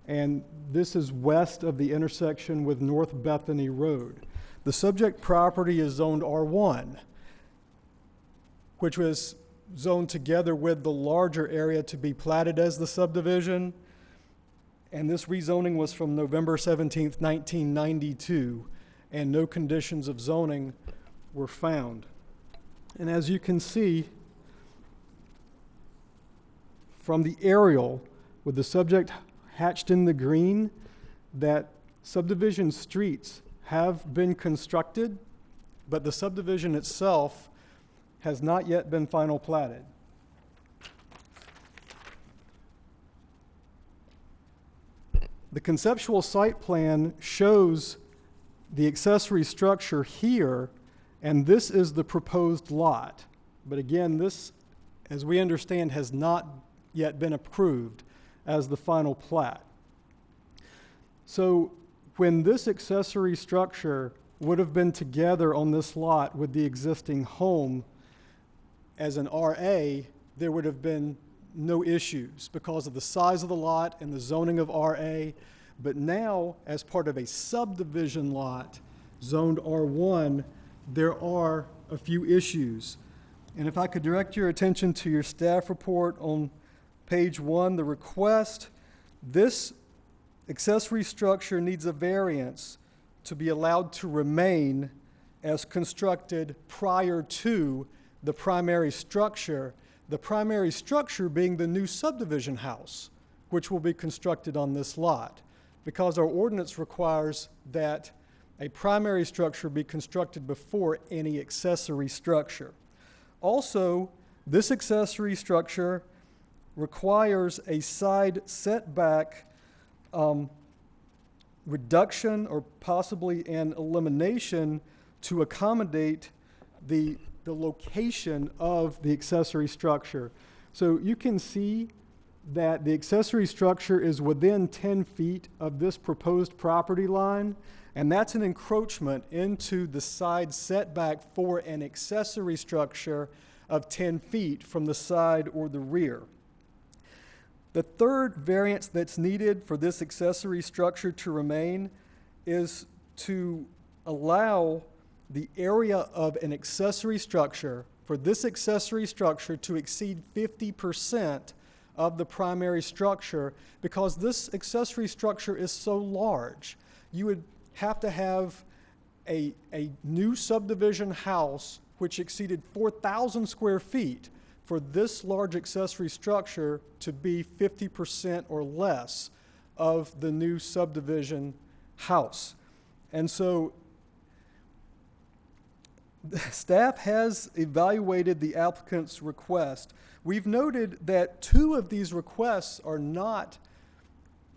And this is west of the intersection with North Bethany Road. The subject property is zoned R1, which was zoned together with the larger area to be platted as the subdivision. And this rezoning was from November 17th, 1992, and no conditions of zoning were found. And as you can see from the aerial with the subject hatched in the green, that subdivision streets have been constructed, but the subdivision itself has not yet been final platted. The conceptual site plan shows the accessory structure here, and this is the proposed lot. But again, this, as we understand, has not yet been approved as the final plat. So when this accessory structure would have been together on this lot with the existing home as an RA, there would have been no issues because of the size of the lot and the zoning of RA. But now, as part of a subdivision lot zoned R1, there are a few issues. And if I could direct your attention to your staff report on page 1, the request, this accessory structure needs a variance to be allowed to remain as constructed prior to the primary structure being the new subdivision house, which will be constructed on this lot, because our ordinance requires that a primary structure be constructed before any accessory structure. Also, this accessory structure requires a side setback reduction or possibly an elimination to accommodate the location of the accessory structure. So you can see that the accessory structure is within 10 feet of this proposed property line, and that's an encroachment into the side setback for an accessory structure of 10 feet from the side or the rear. The third variance that's needed for this accessory structure to remain is to allow the area of an accessory structure, for this accessory structure to exceed 50% of the primary structure, because this accessory structure is so large. You would have to have a new subdivision house which exceeded 4,000 square feet for this large accessory structure to be 50% or less of the new subdivision house. And so staff has evaluated the applicant's request. We've noted that 2 of these requests are not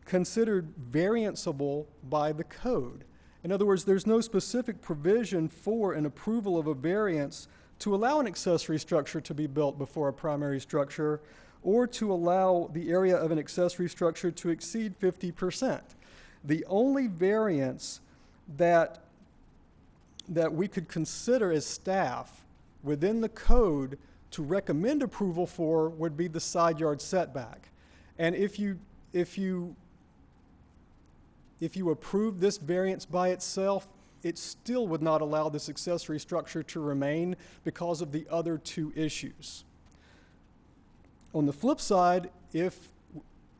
considered varianceable by the code. In other words, there's no specific provision for an approval of a variance to allow an accessory structure to be built before a primary structure, or to allow the area of an accessory structure to exceed 50%. The only variance that we could consider as staff within the code to recommend approval for would be the side yard setback. And if you approve this variance by itself, it still would not allow this accessory structure to remain because of the other 2 issues. On the flip side, if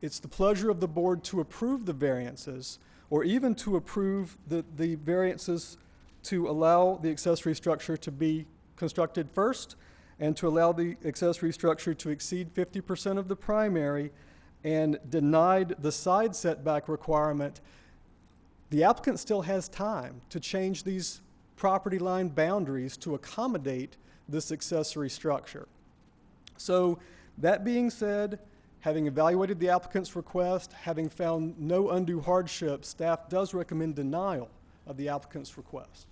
it's the pleasure of the board to approve the variances, or even to approve the variances to allow the accessory structure to be constructed first, and to allow the accessory structure to exceed 50% of the primary, and denied the side setback requirement, the applicant still has time to change these property line boundaries to accommodate this accessory structure. So that being said, having evaluated the applicant's request, having found no undue hardship, staff does recommend denial of the applicant's request.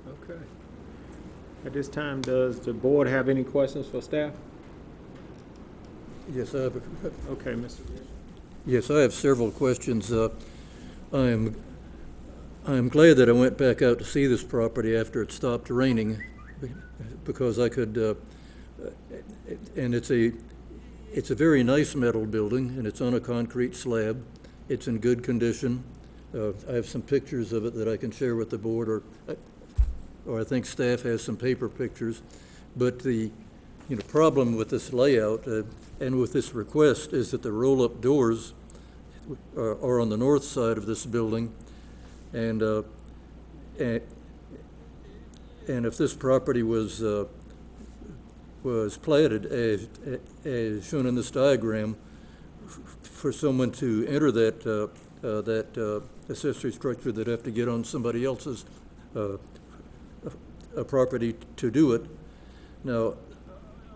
Okay. At this time, does the board have any questions for staff? Yes, I have. Okay, Mr. Yes, I have several questions. I'm glad that I went back out to see this property after it stopped raining, because I could. And it's a very nice metal building, and it's on a concrete slab. It's in good condition. I have some pictures of it that I can share with the board, or I think staff has some paper pictures. But the problem with this layout and with this request is that the roll-up doors are on the north side of this building, and if this property was platted as shown in this diagram, for someone to enter that accessory structure, they'd have to get on somebody else's property to do it. Now,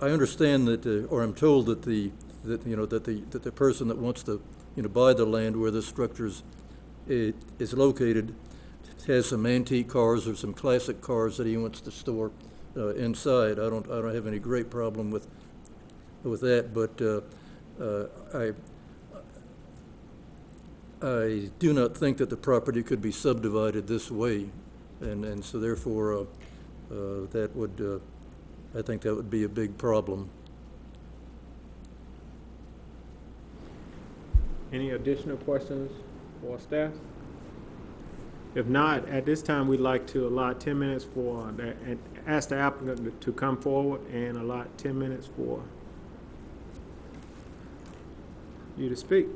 I understand that, or I'm told that the person that wants to buy the land where this structure is located has some antique cars or some classic cars that he wants to store inside. I don't have any great problem with that, but I do not think that the property could be subdivided this way, and so therefore that would I think that would be a big problem. Any additional questions for staff? If not, at this time, we'd like to allot 10 minutes and ask the applicant to come forward and allot 10 minutes for you to speak.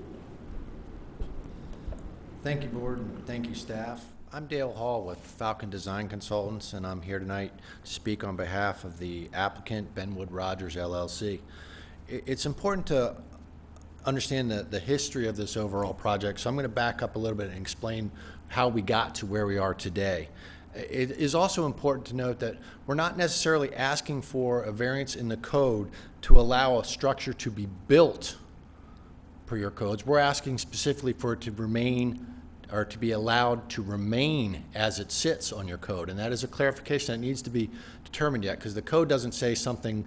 Thank you, board, and thank you, staff. I'm Dale Hall with Falcon Design Consultants, and I'm here tonight to speak on behalf of the applicant, Benwood Rogers, LLC. It's important to understand the history of this overall project, so I'm going to back up a little bit and explain how we got to where we are today. It is also important to note that we're not necessarily asking for a variance in the code to allow a structure to be built per your codes. We're asking specifically for it to remain, or to be allowed to remain as it sits on your code, and that is a clarification that needs to be determined yet, because the code doesn't say something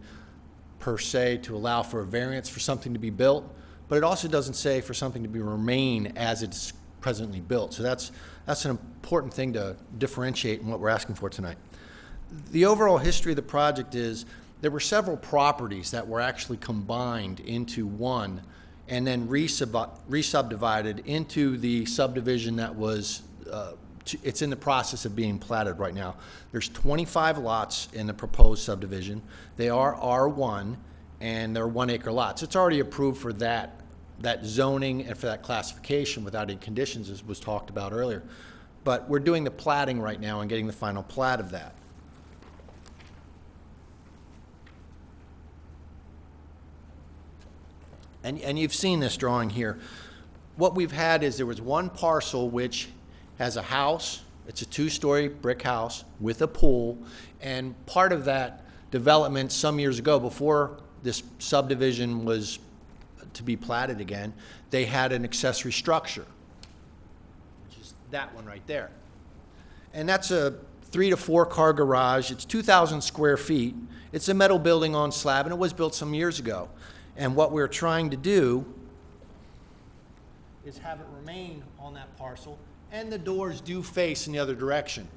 per se to allow for a variance for something to be built, but it also doesn't say for something to be remain as it's presently built. So that's an important thing to differentiate in what we're asking for tonight. The overall history of the project is there were several properties that were actually combined into one and then re-subdivided into the subdivision that was it's in the process of being platted right now. There's 25 lots in the proposed subdivision. They are R1, and they're 1 acre lots. It's already approved for that zoning and for that classification without any conditions, as was talked about earlier. But we're doing the platting right now and getting the final plat of that. And you've seen this drawing here. What we've had is there was one parcel which has a house. It's a 2-story brick house with a pool. And part of that development some years ago, before this subdivision was to be platted again, they had an accessory structure, which is that one right there. And that's a 3 to 4 car garage. It's 2,000 square feet. It's a metal building on slab, and it was built some years ago. And what we're trying to do is have it remain on that parcel, and the doors do face in the other direction.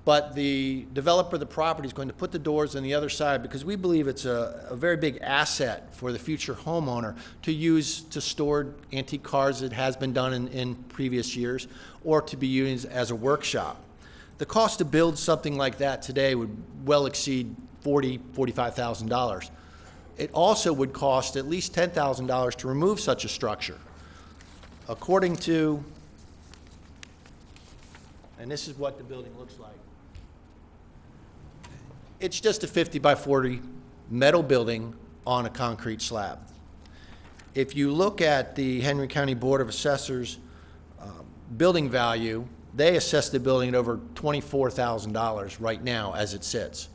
But the developer of the property is going to put the doors on the other side because we believe it's a very big asset for the future homeowner to use to store antique cars. It has been done in previous years, or to be used as a workshop. The cost to build something like that today would well exceed $45,000. It also would cost at least $10,000 to remove such a structure. According to, and this is what the building looks like. It's just a 50 by 40 metal building on a concrete slab. If you look at the Henry County Board of Assessors building value, they assess the building at over $24,000 right now as it sits.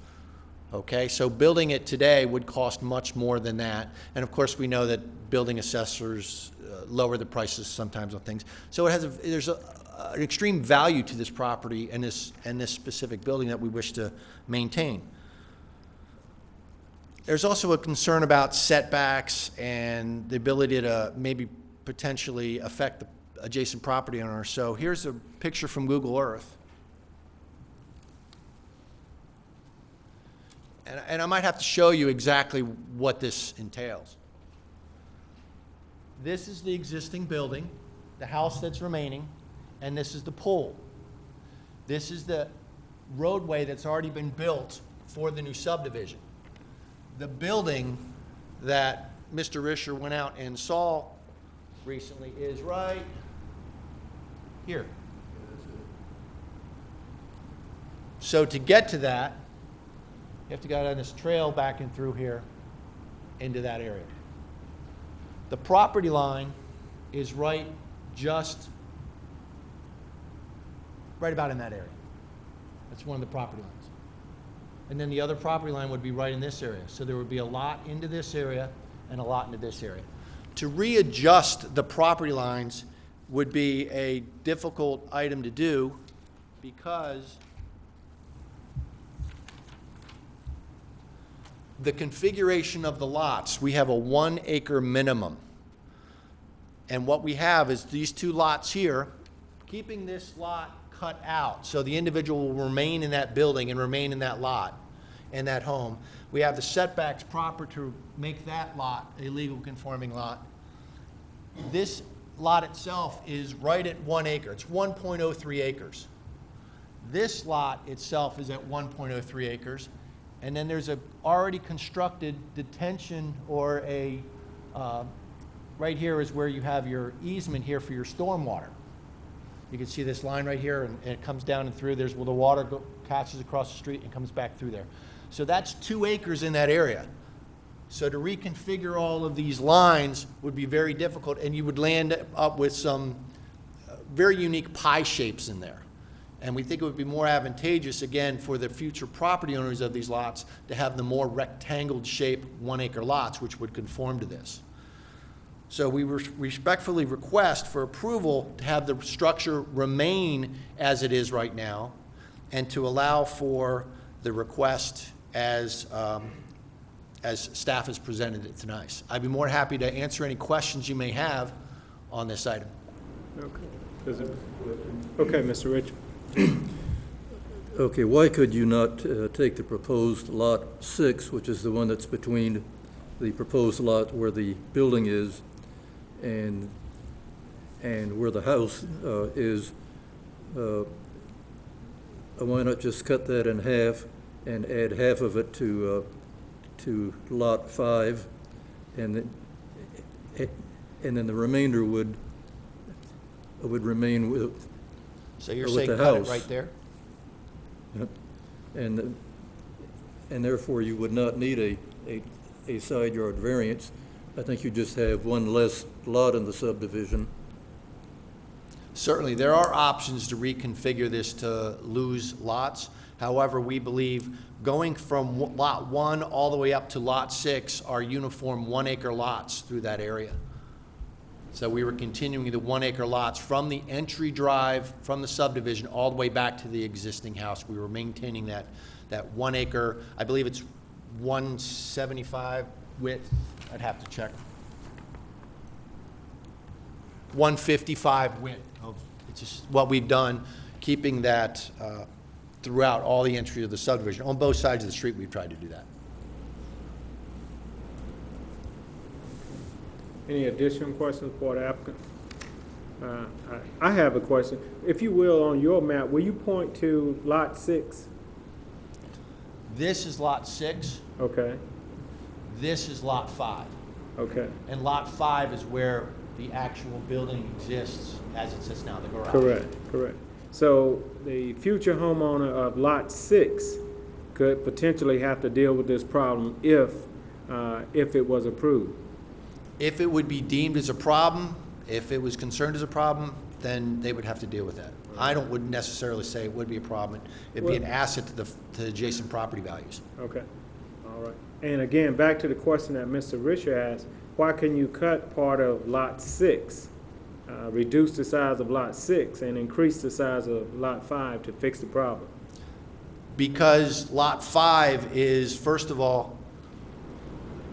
Okay, so building it today would cost much more than that. And of course, we know that building assessors lower the prices sometimes on things. So it has there's an extreme value to this property and this specific building that we wish to maintain. There's also a concern about setbacks and the ability to maybe potentially affect the adjacent property owner. So here's a picture from Google Earth. And I might have to show you exactly what this entails. This is the existing building, the house that's remaining, and this is the pool. This is the roadway that's already been built for the new subdivision. The building that Mr. Risher went out and saw recently is right here. So to get to that, you have to go down this trail back and through here into that area. The property line is right about in that area. That's one of the property lines. And then the other property line would be right in this area. So there would be a lot into this area and a lot into this area. To readjust the property lines would be a difficult item to do because the configuration of the lots, we have a 1 acre minimum. And what we have is these 2 lots here, keeping this lot cut out. So the individual will remain in that building and remain in that lot, in that home. We have the setbacks proper to make that lot a legal conforming lot. This lot itself is right at 1 acre. It's 1.03 acres. This lot itself is at 1.03 acres. And then there's a already constructed detention or a, right here is where you have your easement here for your stormwater. You can see this line right here and it comes down and through. There's where the water catches across the street and comes back through there. So that's 2 acres in that area. So to reconfigure all of these lines would be very difficult, and you would land up with some very unique pie shapes in there. And we think it would be more advantageous, again, for the future property owners of these lots to have the more rectangled shape 1 acre lots, which would conform to this. So we respectfully request for approval to have the structure remain as it is right now and to allow for the request as staff has presented it tonight. I'd be more happy to answer any questions you may have on this item. Okay, okay, Mr. Richard. Okay, why could you not take the proposed Lot 6, which is the one that's between the proposed lot where the building is and where the house is, why not just cut that in half and add half of it to Lot 5, and then the remainder would remain with So you're with saying the cut it house. right there? Yep. And therefore, you would not need a side yard variance. I think you just have one less lot in the subdivision. Certainly, there are options to reconfigure this to lose lots. However, we believe going from Lot 1 all the way up to Lot 6 are uniform 1 acre lots through that area. So we were continuing the 1 acre lots from the entry drive, from the subdivision, all the way back to the existing house. We were maintaining that 1 acre, I believe it's 175 width, I'd have to check. 155 width. It's just what we've done, keeping that throughout all the entry of the subdivision. On both sides of the street, we've tried to do that. Any additional questions for the applicant? I have a question. If you will, on your map, will you point to Lot 6? This is Lot 6. Okay, This is Lot 5. okay, And Lot 5 is where the actual building exists as it sits now, the garage. correct. So the future homeowner of Lot 6 could potentially have to deal with this problem if it was approved. If it would be deemed as a problem, if it was concerned as a problem, then they would have to deal with that. Wouldn't necessarily say it would be a problem. It'd be an asset to the adjacent property values. Okay, all right. And again, back to the question that Mr. Risher asked, why can you cut part of Lot 6, reduce the size of Lot 6, and increase the size of Lot 5 to fix the problem? Because Lot 5 is, first of all,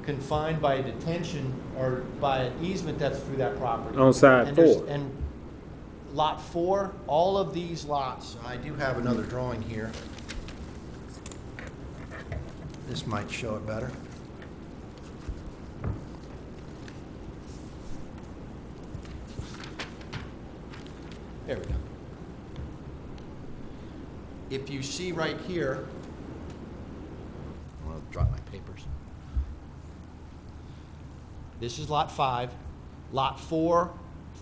confined by a detention or by an easement that's through that property. On side 4. And Lot 4, all of these lots, I do have another drawing here. This might show it better. There we go. If you see right here, I'm going to drop my papers. This is Lot 5. Lot 4,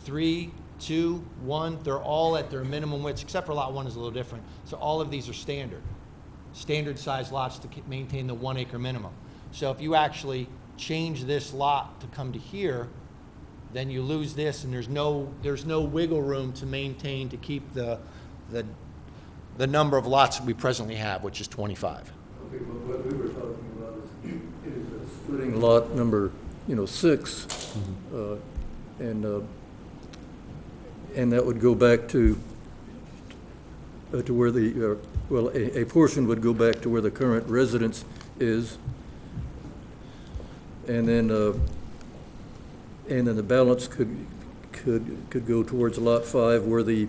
3, 2, 1, they're all at their minimum widths, except for Lot 1 is a little different. So all of these are standard size lots to maintain the 1 acre minimum. So if you actually change this lot to come to here, then you lose this, and there's no wiggle room to maintain, to keep the number of lots that we presently have, which is 25. Okay, but what we were talking about is splitting lot number, 6, and that would go back to where the, a portion would go back to where the current residence is, and then the balance could go towards Lot 5 where the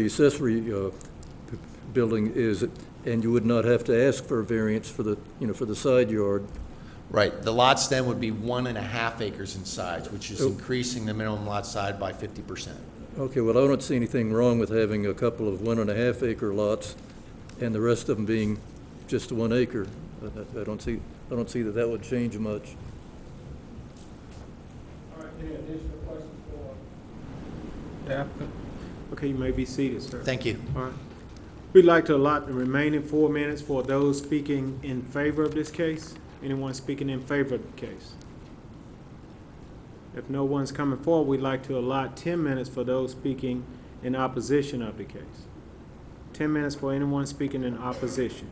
accessory building is, and you would not have to ask for a variance for the side yard. Right. The lots then would be 1.5 acres in size, which is increasing the minimum lot size by 50%. Okay, well, I don't see anything wrong with having a couple of 1.5 acre lots and the rest of them being just 1 acre. I don't see that would change much. All right, any additional questions for the applicant? Okay, you may be seated, sir. Thank you. All right. We'd like to allot the remaining 4 minutes for those speaking in favor of this case. Anyone speaking in favor of the case? If no one's coming forward, we'd like to allot 10 minutes for those speaking in opposition of the case. 10 minutes for anyone speaking in opposition.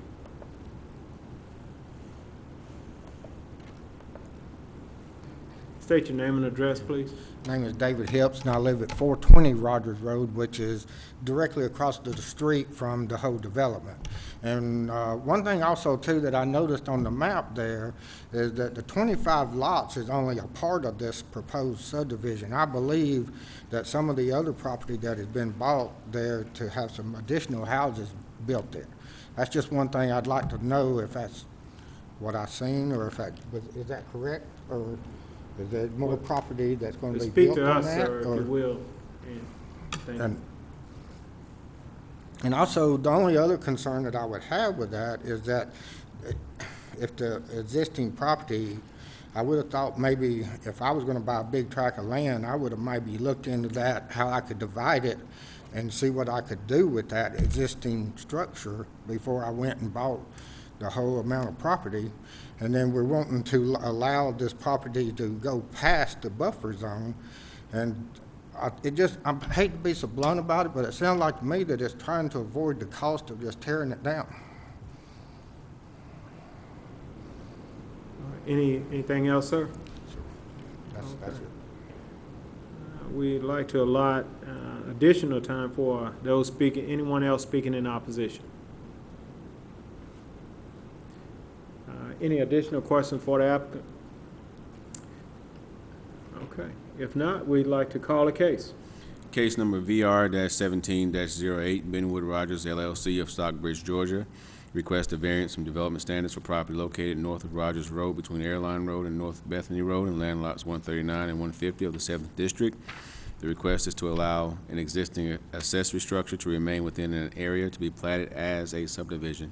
State your name and address, please. My name is David Hips, and I live at 420 Rogers Road, which is directly across the street from the whole development. And one thing also, too, that I noticed on the map there is that the 25 lots is only a part of this proposed subdivision. I believe that some of the other property that has been bought there to have some additional houses built there. That's just one thing I'd like to know, if that's what I've seen, or if is that correct, or is there more property that's going to be built on that? Speak to us, sir, if you will. And And also, the only other concern that I would have with that is that if the existing property, I would have thought maybe if I was going to buy a big tract of land, I would have maybe looked into that, how I could divide it and see what I could do with that existing structure before I went and bought the whole amount of property. And then we're wanting to allow this property to go past the buffer zone. And I hate to be so blunt about it, but it sounds like to me that it's trying to avoid the cost of just tearing it down. Anything else, sir? That's it. We'd like to allot additional time for those speaking, anyone else speaking in opposition. Any additional questions for the applicant? Okay. If not, we'd like to call a case. Case number VR-17-08, Benwood Rogers LLC of Stockbridge, Georgia. Request a variance from development standards for property located north of Rogers Road between Airline Road and North Bethany Road and land lots 139 and 150 of the 7th District. The request is to allow an existing accessory structure to remain within an area to be platted as a subdivision.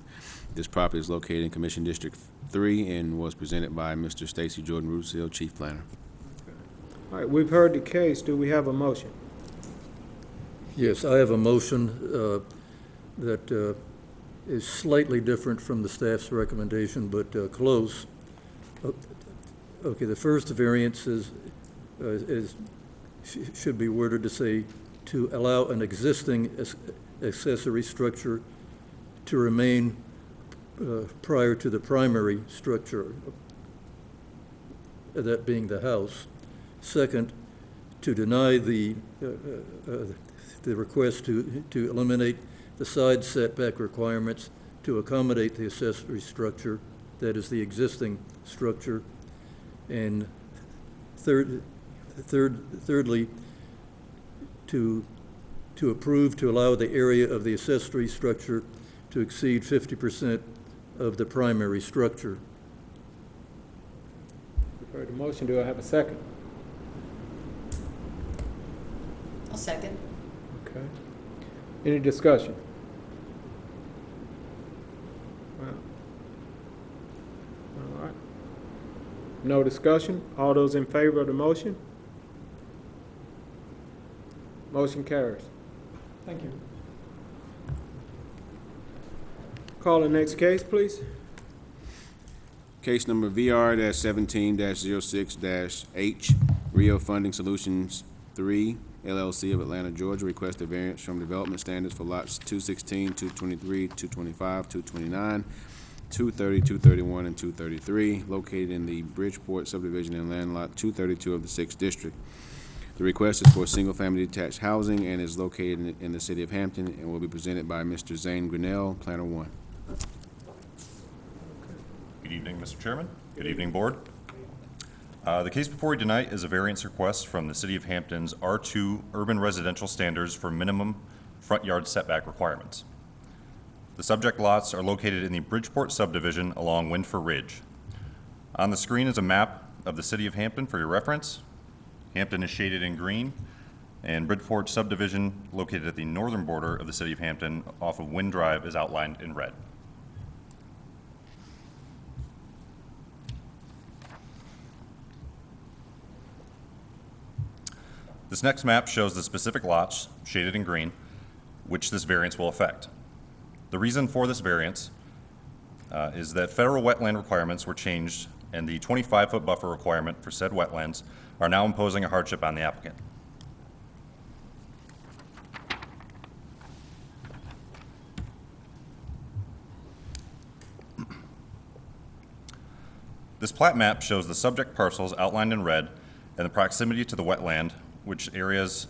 This property is located in Commission District 3 and was presented by Mr. Stacy Jordan Rusil, Chief Planner. All right, we've heard the case. Do we have a motion? Yes, I have a motion that is slightly different from the staff's recommendation, but close. Okay, the first variance should be worded to say, to allow an existing accessory structure to remain prior to the primary structure, that being the house. Second, to deny the request to eliminate the side setback requirements to accommodate the accessory structure, that is the existing structure. And thirdly, to approve to allow the area of the accessory structure to exceed 50% of the primary structure. We've heard the motion. Do I have a second? I'll second. Okay. Any discussion? Well, all right. No discussion. All those in favor of the motion? Motion carries. Thank you. Call the next case, please. Case number VR-17-06-H, Rio Funding Solutions 3, LLC of Atlanta, Georgia, request a variance from development standards for lots 216, 223, 225, 229, 230, 231, and 233, located in the Bridgeport subdivision in land lot 232 of the 6th District. The request is for single-family detached housing and is located in the city of Hampton and will be presented by Mr. Zane Grinnell, Planner 1. Good evening, Mr. Chairman. Good evening, Board. The case before you tonight is a variance request from the City of Hampton's R2 urban residential standards for minimum front yard setback requirements. The subject lots are located in the Bridgeport subdivision along Windford Ridge. On the screen is a map of the City of Hampton for your reference. Hampton is shaded in green, and Bridgeport subdivision, located at the northern border of the City of Hampton off of Wind Drive, is outlined in red. This next map shows the specific lots, shaded in green, which this variance will affect. The reason for this variance is that federal wetland requirements were changed, and the 25-foot buffer requirement for said wetlands are now imposing a hardship on the applicant. This plat map shows the subject parcels outlined in red and the proximity to the wetland, which areas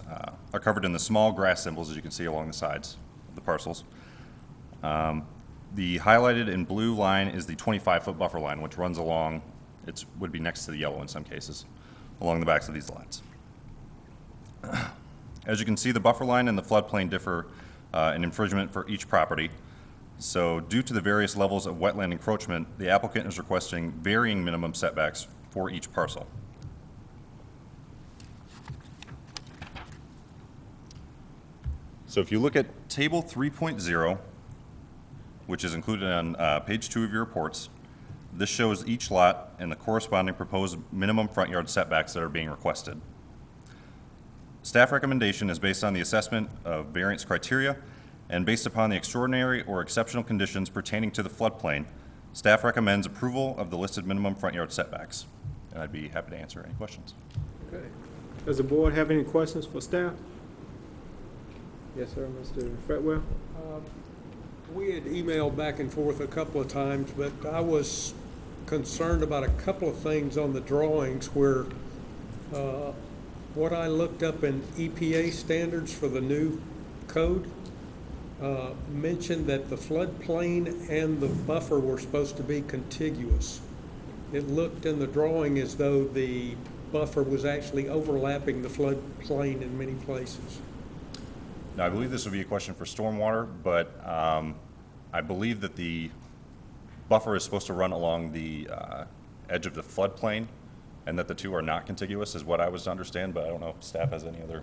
are covered in the small grass symbols, as you can see along the sides of the parcels. The highlighted in blue line is the 25-foot buffer line, which runs along, it would be next to the yellow in some cases, along the backs of these lots. As you can see, the buffer line and the floodplain differ in infringement for each property. So due to the various levels of wetland encroachment, the applicant is requesting varying minimum setbacks for each parcel. So if you look at Table 3.0, which is included on page 2 of your reports, this shows each lot and the corresponding proposed minimum front yard setbacks that are being requested. Staff recommendation is based on the assessment of variance criteria and based upon the extraordinary or exceptional conditions pertaining to the floodplain. Staff recommends approval of the listed minimum front yard setbacks. And I'd be happy to answer any questions. Okay. Does the board have any questions for staff? Yes, sir, Mr. Fretwell? We had emailed back and forth a couple of times, but I was concerned about a couple of things on the drawings where what I looked up in EPA standards for the new code mentioned that the floodplain and the buffer were supposed to be contiguous. It looked in the drawing as though the buffer was actually overlapping the floodplain in many places. Now, I believe this would be a question for stormwater, but I believe that the buffer is supposed to run along the edge of the floodplain and that the two are not contiguous is what I was to understand, but I don't know if staff has any other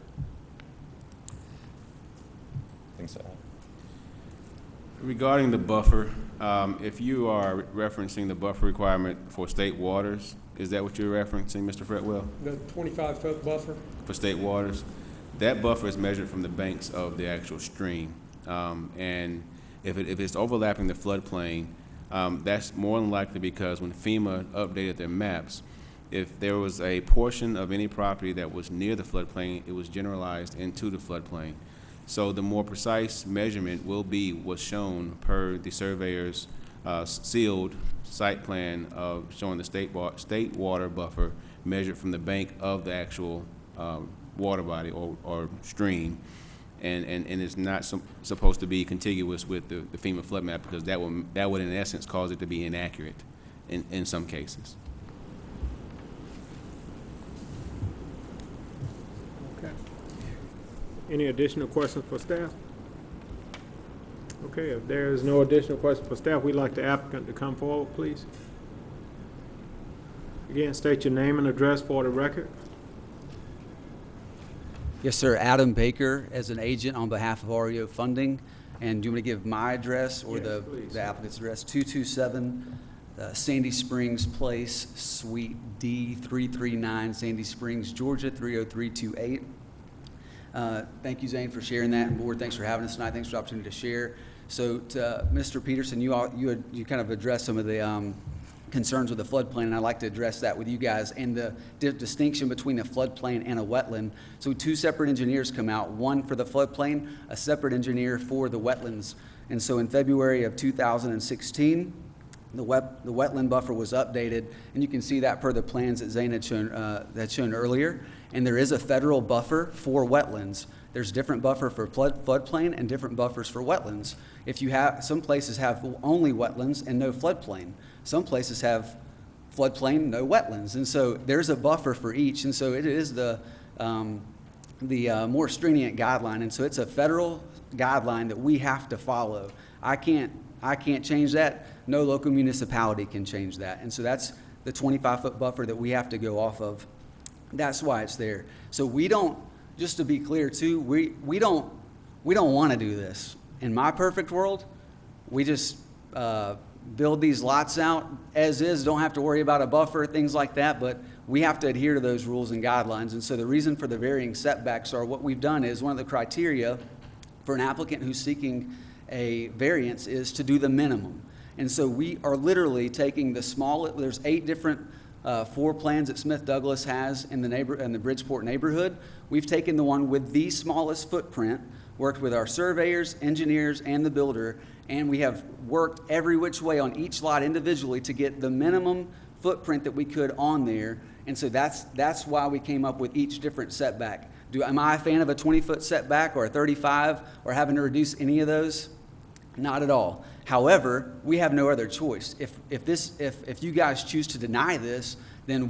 things to add. Regarding the buffer, if you are referencing the buffer requirement for state waters, is that what you're referencing, Mr. Fretwell? The 25-foot buffer? For state waters, that buffer is measured from the banks of the actual stream. And if it's overlapping the floodplain, that's more than likely because when FEMA updated their maps, if there was a portion of any property that was near the floodplain, it was generalized into the floodplain. So the more precise measurement will be what's shown per the surveyor's sealed site plan of showing the state water buffer measured from the bank of the actual water body or stream. And it's not supposed to be contiguous with the FEMA flood map because that would in essence cause it to be inaccurate in some cases. Okay. Any additional questions for staff? Okay, if there is no additional questions for staff, we'd like the applicant to come forward, please. Again, state your name and address for the record. Yes, sir. Adam Baker as an agent on behalf of REO Funding. And do you want me to give my address or Yes, the applicant's address? 227 Sandy Springs Place, Suite D, 339, Sandy Springs, Georgia, 30328. Thank you, Zane, for sharing that. And board, thanks for having us tonight. Thanks for the opportunity to share. So, to Mr. Peterson, you kind of addressed some of the concerns with the floodplain, and I'd like to address that with you guys and the distinction between a floodplain and a wetland. So two separate engineers come out, one for the floodplain, a separate engineer for the wetlands. And so in February of 2016, the wetland buffer was updated, and you can see that per the plans that Zane had shown earlier. And there is a federal buffer for wetlands. There's different buffer for floodplain and different buffers for wetlands. If you have, some places have only wetlands and no floodplain. Some places have floodplain, no wetlands. And so there's a buffer for each. And so it is the more stringent guideline. And so it's a federal guideline that we have to follow. I can't change that. No local municipality can change that. And so that's the 25-foot buffer that we have to go off of. That's why it's there. So we don't, just to be clear too, we don't want to do this. In my perfect world, we just build these lots out as is, don't have to worry about a buffer, things like that, but we have to adhere to those rules and guidelines. And so the reason for the varying setbacks are what we've done is one of the criteria for an applicant who's seeking a variance is to do the minimum. And so we are literally taking the small, there's 8 different floor plans that Smith Douglas has in the Bridgeport neighborhood. We've taken the one with the smallest footprint, worked with our surveyors, engineers, and the builder, and we have worked every which way on each lot individually to get the minimum footprint that we could on there. And so that's why we came up with each different setback. Am I a fan of a 20-foot setback or a 35 or having to reduce any of those? Not at all. However, we have no other choice. If you guys choose to deny this, then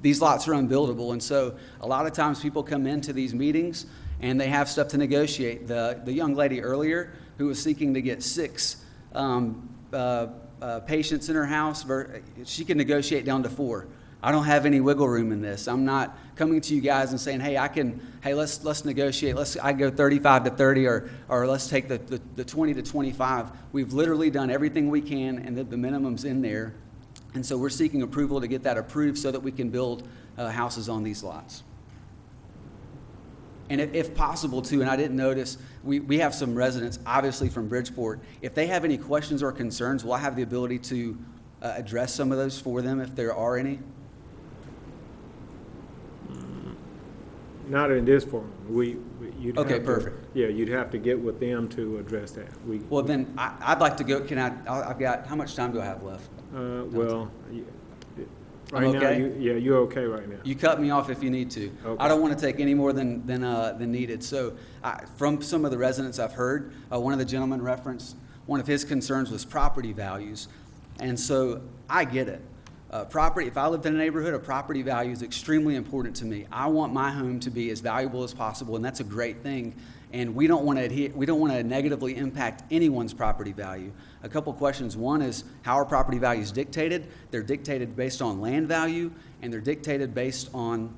these lots are unbuildable. And so a lot of times people come into these meetings and they have stuff to negotiate. The young lady earlier who was seeking to get 6 patients in her house, she can negotiate down to 4. I don't have any wiggle room in this. I'm not coming to you guys and saying, hey, let's negotiate. I go 35 to 30 or let's take the 20 to 25. We've literally done everything we can, and the minimum's in there. And so we're seeking approval to get that approved so that we can build houses on these lots. And if possible too, and I didn't notice, we have some residents, obviously from Bridgeport. If they have any questions or concerns, will I have the ability to address some of those for them if there are any? Not in this forum. You'd Okay, have to- perfect. Yeah, you'd have to get with them to address that. Well, then, I'd like to go, I've got, how much time do I have left? Well, I'm right now, okay? you're okay right now. You cut me off if you need to. Okay. I don't want to take any more than needed. So from some of the residents I've heard, one of the gentlemen referenced, one of his concerns was property values. And so I get it. Property, if I lived in a neighborhood, a property value is extremely important to me. I want my home to be as valuable as possible, and that's a great thing. And we don't want to negatively impact anyone's property value. A couple questions. One is, how are property values dictated? They're dictated based on land value, and they're dictated based on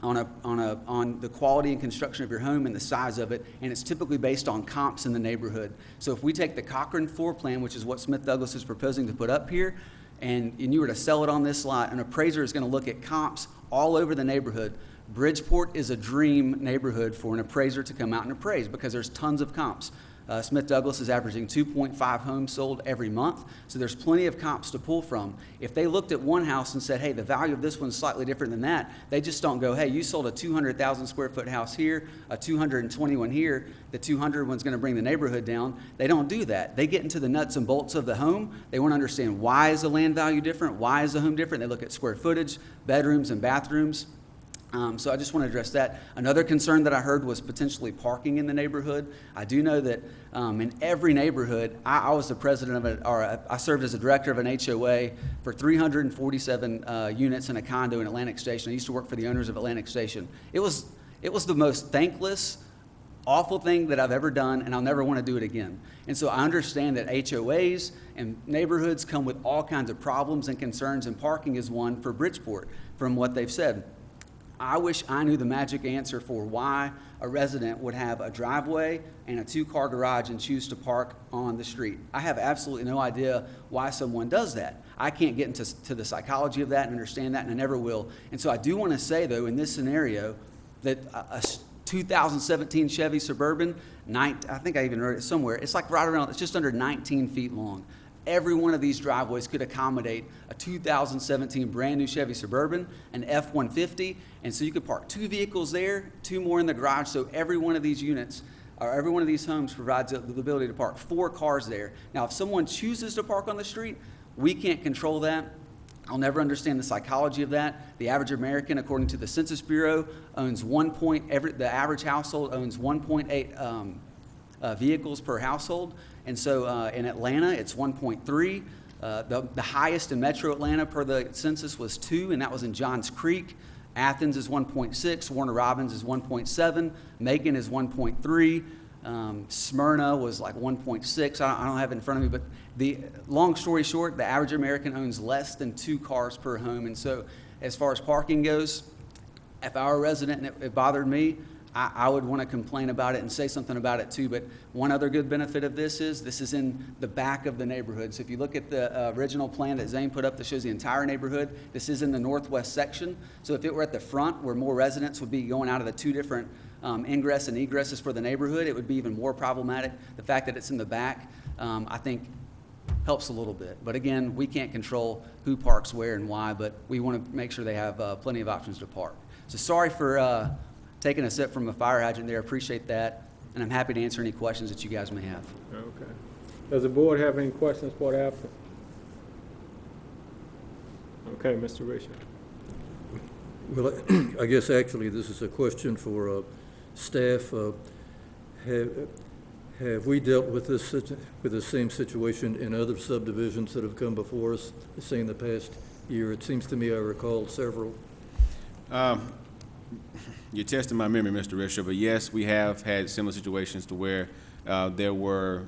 the quality and construction of your home and the size of it, and it's typically based on comps in the neighborhood. So if we take the Cochran floor plan, which is what Smith Douglas is proposing to put up here, and you were to sell it on this lot, an appraiser is going to look at comps all over the neighborhood. Bridgeport is a dream neighborhood for an appraiser to come out and appraise because there's tons of comps. Smith Douglas is averaging 2.5 homes sold every month, so there's plenty of comps to pull from. If they looked at one house and said, hey, the value of this one's slightly different than that, they just don't go, hey, you sold a 200,000 square foot house here, a 221 here, the 200 one's going to bring the neighborhood down. They don't do that. They get into the nuts and bolts of the home. They want to understand, why is the land value different? Why is the home different? They look at square footage, bedrooms and bathrooms. So I just want to address that. Another concern that I heard was potentially parking in the neighborhood. I do know that in every neighborhood, I was the president of I served as a director of an HOA for 347 units in a condo in Atlantic Station. I used to work for the owners of Atlantic Station. It was the most thankless, awful thing that I've ever done, and I'll never want to do it again. And so I understand that HOAs and neighborhoods come with all kinds of problems and concerns, and parking is one for Bridgeport, from what they've said. I wish I knew the magic answer for why a resident would have a driveway and a two-car garage and choose to park on the street. I have absolutely no idea why someone does that. I can't get into the psychology of that and understand that, and I never will. And so I do want to say, though, in this scenario, that a 2017 Chevy Suburban, I think I even wrote it somewhere, it's like right around, it's just under 19 feet long. Every one of these driveways could accommodate a 2017 brand new Chevy Suburban, an F-150, and so you could park 2 vehicles there, 2 more in the garage, so every one of these units, or every one of these homes provides the ability to park 4 cars there. Now, if someone chooses to park on the street, we can't control that. I'll never understand the psychology of that. The average American, according to the Census Bureau, owns the average household owns 1.8 vehicles per household. And so in Atlanta, it's 1.3. The highest in Metro Atlanta per the census was 2, and that was in Johns Creek. Athens is 1.6. Warner Robins is 1.7. Macon is 1.3. Smyrna was like 1.6. I don't have it in front of me, but the long story short, the average American owns less than 2 cars per home. And so as far as parking goes, if I were a resident and it bothered me, I would want to complain about it and say something about it too. But one other good benefit of this is in the back of the neighborhood. So if you look at the original plan that Zane put up that shows the entire neighborhood, this is in the northwest section. So if it were at the front where more residents would be going out of the 2 different ingress and egresses for the neighborhood, it would be even more problematic. The fact that it's in the back, I think, helps a little bit. But again, we can't control who parks where and why, but we want to make sure they have plenty of options to park. So sorry for taking a sip from a fire hydrant there. Appreciate that, and I'm happy to answer any questions that you guys may have. Okay. Does the board have any questions for the applicant? Okay, Mr. Richard. Well, I guess actually this is a question for staff. Have we dealt with the same situation in other subdivisions that have come before us, say in the past year? It seems to me I recall several. You're testing my memory, Mr. Risher, but yes, we have had similar situations to where there were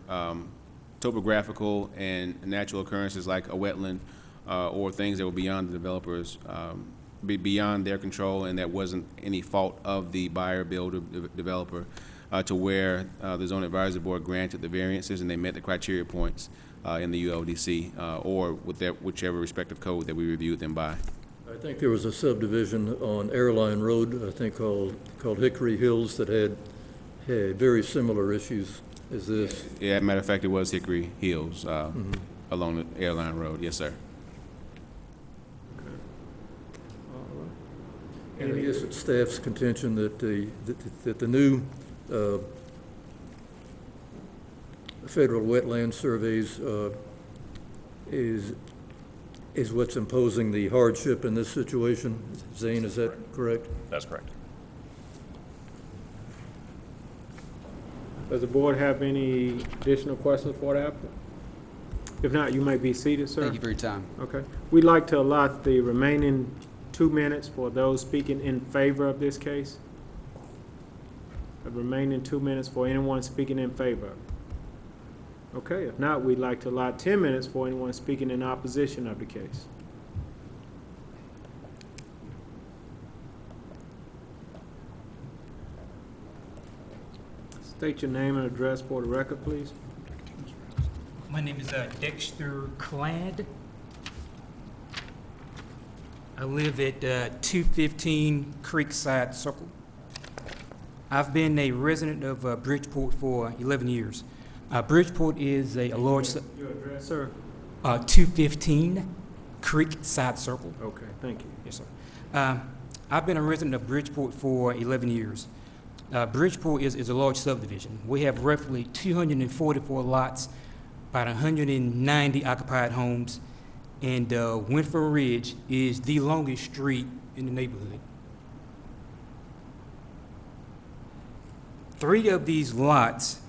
topographical and natural occurrences like a wetland or things that were beyond the developers, beyond their control, and that wasn't any fault of the buyer, builder, developer, to where the zoning advisory board granted the variances and they met the criteria points in the ULDC, or with whichever respective code that we reviewed them by. I think there was a subdivision on Airline Road, I think called Hickory Hills, that had very similar issues as this. Yeah, matter of fact, it was Hickory Hills along the Airline Road. Yes, sir. And I guess it's staff's contention that the new federal wetland surveys is what's imposing the hardship in this situation. Zane, is that correct? That's correct. Does the board have any additional questions for the applicant? If not, you may be seated, sir. Thank you for your time. Okay. We'd like to allot the remaining 2 minutes for those speaking in favor of this case. The remaining 2 minutes for anyone speaking in favor. Okay, if not, we'd like to allot 10 minutes for anyone speaking in opposition of the case. State your name and address for the record, please. My name is Dexter Cladd. I live at 215 Creekside Circle. I've been a resident of Bridgeport for 11 years. Bridgeport is a large... Your address, sir? 215 Creekside Circle. Okay, thank you. Yes, sir. I've been a resident of Bridgeport for 11 years. Bridgeport is a large subdivision. We have roughly 244 lots, about 190 occupied homes, and Winford Ridge is the longest street in the neighborhood. 3 of these lots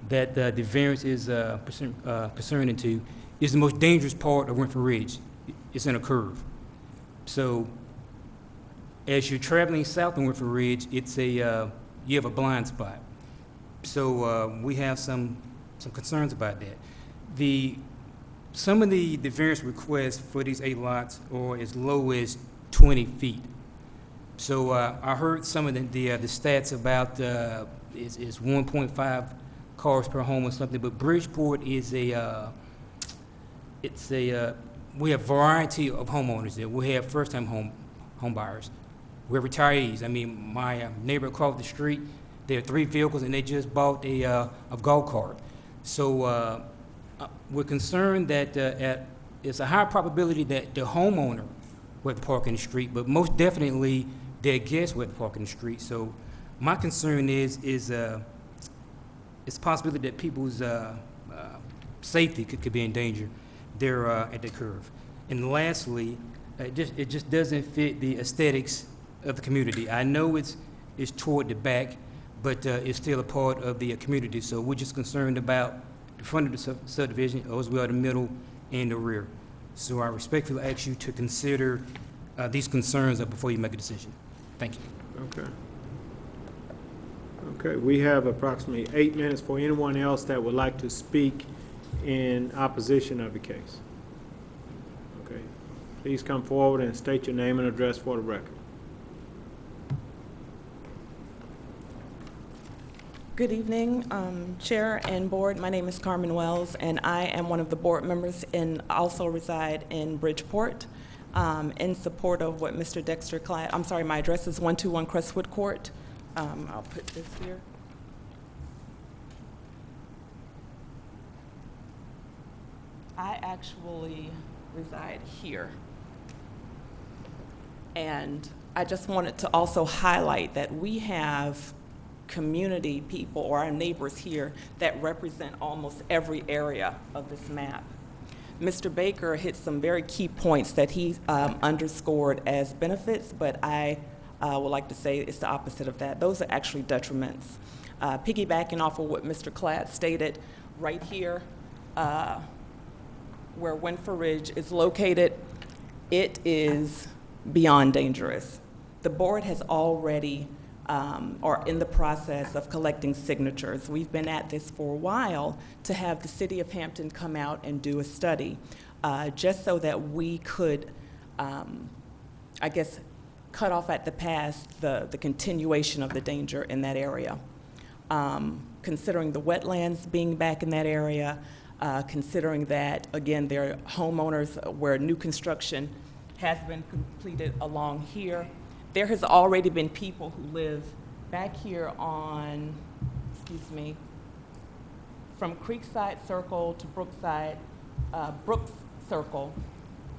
that the variance is concerning to is the most dangerous part of Winford Ridge. It's in a curve. So as you're traveling south on Winford Ridge, it's you have a blind spot. So we have some concerns about that. Some of the variance requests for these 8 lots are as low as 20 feet. So I heard some of the stats about is 1.5 cars per home or something, but Bridgeport is we have variety of homeowners there. We have first-time home buyers. We have retirees. I mean, my neighbor across the street, they have 3 vehicles and they just bought a golf cart. So we're concerned that it's a high probability that the homeowner will have to park in the street, but most definitely their guests will have to park in the street. So my concern is it's a possibility that people's safety could be in danger there at the curve. And lastly, it just doesn't fit the aesthetics of the community. I know it's toward the back, but it's still a part of the community. So we're just concerned about the front of the subdivision, as well as the middle and the rear. So I respectfully ask you to consider these concerns before you make a decision. Thank you. Okay. Okay, we have approximately 8 minutes for anyone else that would like to speak in opposition of the case. Okay, please come forward and state your name and address for the record. Good evening, Chair and Board. My name is Carmen Wells, and I am one of the board members and also reside in Bridgeport. In support of what Mr. Dexter Cladd, I'm sorry, my address is 121 Crestwood Court. I'll put this here. I actually reside here. And I just wanted to also highlight that we have community people or our neighbors here that represent almost every area of this map. Mr. Baker hit some very key points that he underscored as benefits, but I would like to say it's the opposite of that. Those are actually detriments. Piggybacking off of what Mr. Cladd stated, right here, where Winford Ridge is located, it is beyond dangerous. The board has already are in the process of collecting signatures. We've been at this for a while to have the City of Hampton come out and do a study. just so that we could, I guess, cut off at the pass the continuation of the danger in that area. Considering the wetlands being back in that area, considering that, again, there are homeowners where new construction has been completed along here. There has already been people who live back here on, excuse me, from Creekside Circle to Brooks Circle,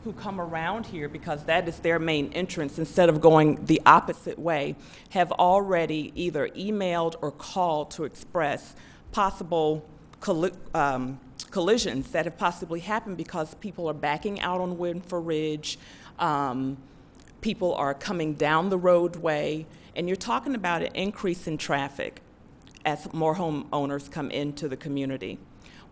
who come around here because that is their main entrance instead of going the opposite way, have already either emailed or called to express possible collisions that have possibly happened because people are backing out on Winford Ridge, people are coming down the roadway, and you're talking about an increase in traffic as more homeowners come into the community.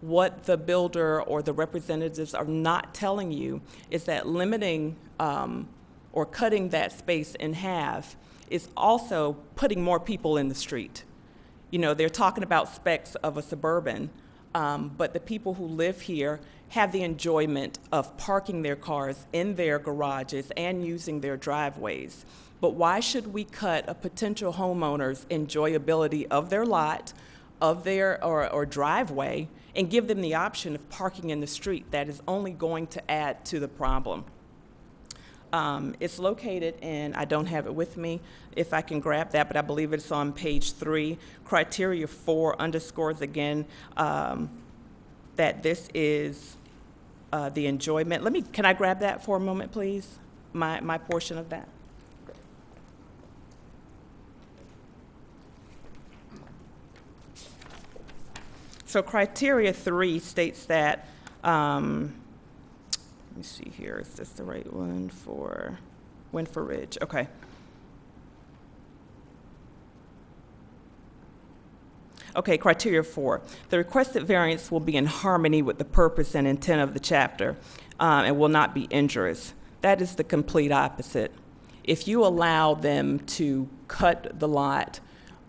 What the builder or the representatives are not telling you is that limiting or cutting that space in half is also putting more people in the street. You know, they're talking about specs of a suburban, but the people who live here have the enjoyment of parking their cars in their garages and using their driveways. But why should we cut a potential homeowner's enjoyability of their lot, of their or driveway, and give them the option of parking in the street? That is only going to add to the problem. It's located in, I don't have it with me, if I can grab that, but I believe it's on page 3. Criteria 4 underscores again that this is the enjoyment. Can I grab that for a moment, please? My portion of that. So criteria 3 states that, let me see here, is this the right one for Winford Ridge? Okay. Okay, criteria 4. The requested variance will be in harmony with the purpose and intent of the chapter and will not be injurious. That is the complete opposite. If you allow them to cut the lot,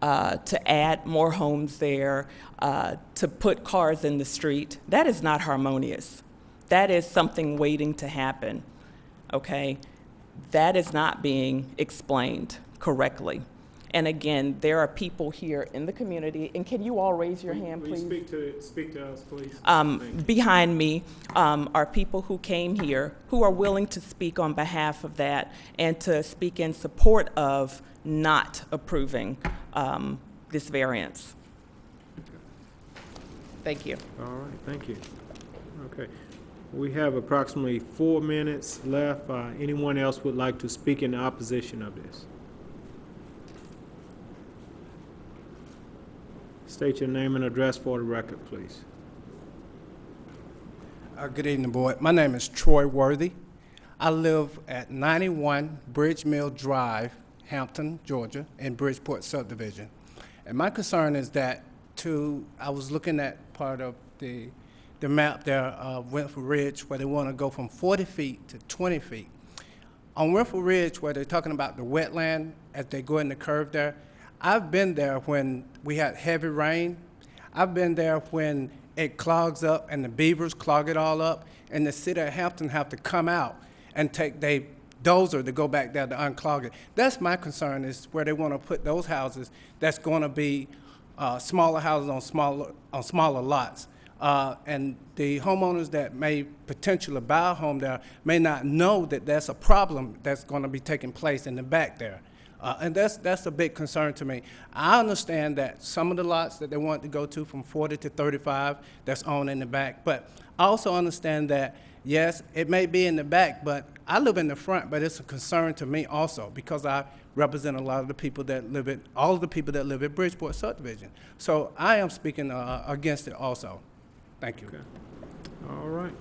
to add more homes there, to put cars in the street, that is not harmonious. That is something waiting to happen, okay? That is not being explained correctly. And again, there are people here in the community, and can you all raise your hand, please? Speak to us, please. Behind me are people who came here who are willing to speak on behalf of that and to speak in support of not approving this variance. Thank you. All right, thank you. Okay. We have approximately 4 minutes left. Anyone else would like to speak in opposition of this? State your name and address for the record, please. Good evening, board. My name is Troy Worthy. I live at 91 Bridge Mill Drive, Hampton, Georgia, in Bridgeport Subdivision. And my concern is that I was looking at part of the map there of Winford Ridge where they want to go from 40 feet to 20 feet. On Winford Ridge where they're talking about the wetland as they go in the curve there, I've been there when we had heavy rain. I've been there when it clogs up and the beavers clog it all up and the city of Hampton have to come out and take their dozer to go back there to unclog it. That's my concern, is where they want to put those houses that's going to be smaller houses on smaller lots. And the homeowners that may potentially buy a home there may not know that that's a problem that's going to be taking place in the back there. And that's a big concern to me. I understand that some of the lots that they want to go to from 40 to 35, that's owned in the back. But I also understand that, yes, it may be in the back, but I live in the front, but it's a concern to me also because I represent a lot of the people that live at, all of the people that live at Bridgeport Subdivision. So I am speaking against it also. Thank you. Okay. All right.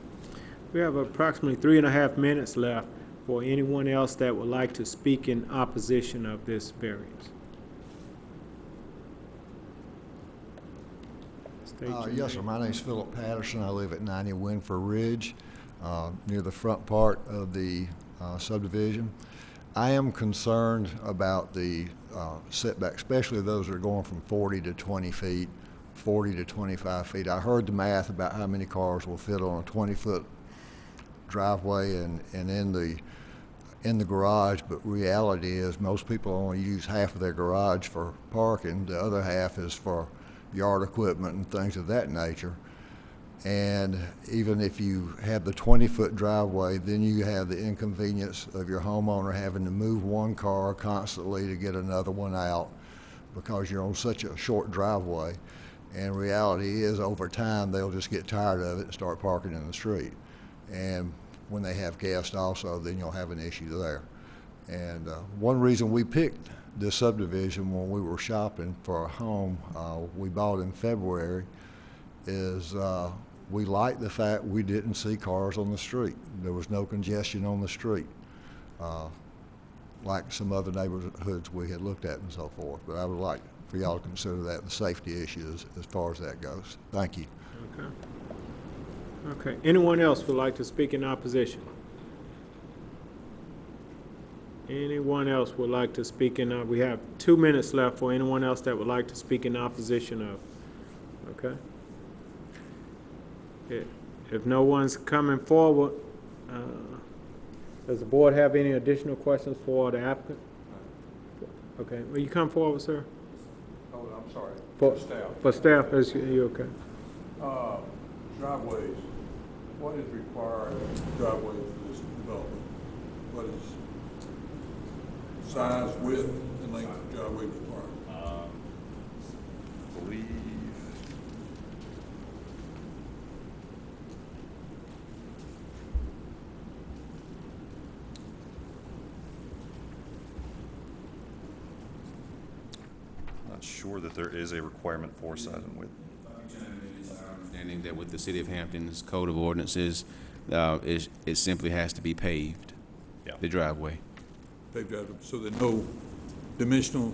We have approximately 3.5 minutes left for anyone else that would like to speak in opposition of this variance. Yes, sir. My name is Philip Patterson. I live at 90 Winford Ridge, near the front part of the subdivision. I am concerned about the setback, especially those that are going from 40 to 20 feet, 40 to 25 feet. I heard the math about how many cars will fit on a 20-foot driveway and in the garage, but reality is most people only use half of their garage for parking. The other half is for yard equipment and things of that nature. And even if you have the 20-foot driveway, then you have the inconvenience of your homeowner having to move one car constantly to get another one out because you're on such a short driveway. And reality is, over time, they'll just get tired of it and start parking in the street. And when they have guests also, then you'll have an issue there. And one reason we picked this subdivision when we were shopping for a home we bought in February is we liked the fact we didn't see cars on the street. There was no congestion on the street, like some other neighborhoods we had looked at and so forth. But I would like for y'all to consider that the safety issue as far as that goes. Thank you. Okay. Okay. Anyone else would like to speak in opposition? Anyone else would like to speak in, we have 2 minutes left for anyone else that would like to speak in opposition of. Okay? If no one's coming forward, does the board have any additional questions for the applicant? Okay, will you come forward, sir? Oh, I'm sorry. For staff. For staff, is you okay? Driveways. What is required driveway for this development? What is size, width, and length of driveway required? I believe not sure that there is a requirement for size and width. Understanding that with the City of Hampton's Code of Ordinances, it simply has to be paved, Yeah. the driveway. Paved driveway, so there are no dimensional?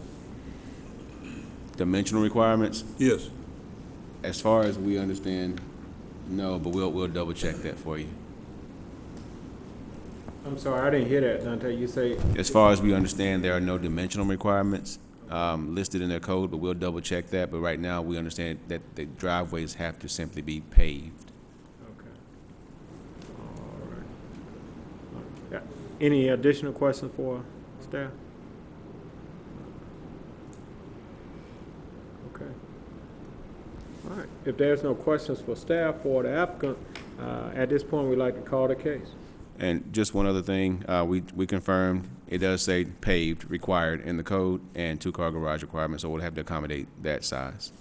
Dimensional requirements? Yes. As far as we understand, no, but we'll double check that for you. I'm sorry, I didn't hear that, Dante. You say? As far as we understand, there are no dimensional requirements listed in their code, but we'll double check that. But right now, we understand that the driveways have to simply be paved. Okay. All right. Yeah. Any additional questions for staff? Okay. All right. If there's no questions for staff or the applicant, at this point, we'd like to call the case. And just one other thing, we confirmed, it does say paved required in the code and 2-car garage requirements, so we'll have to accommodate that size.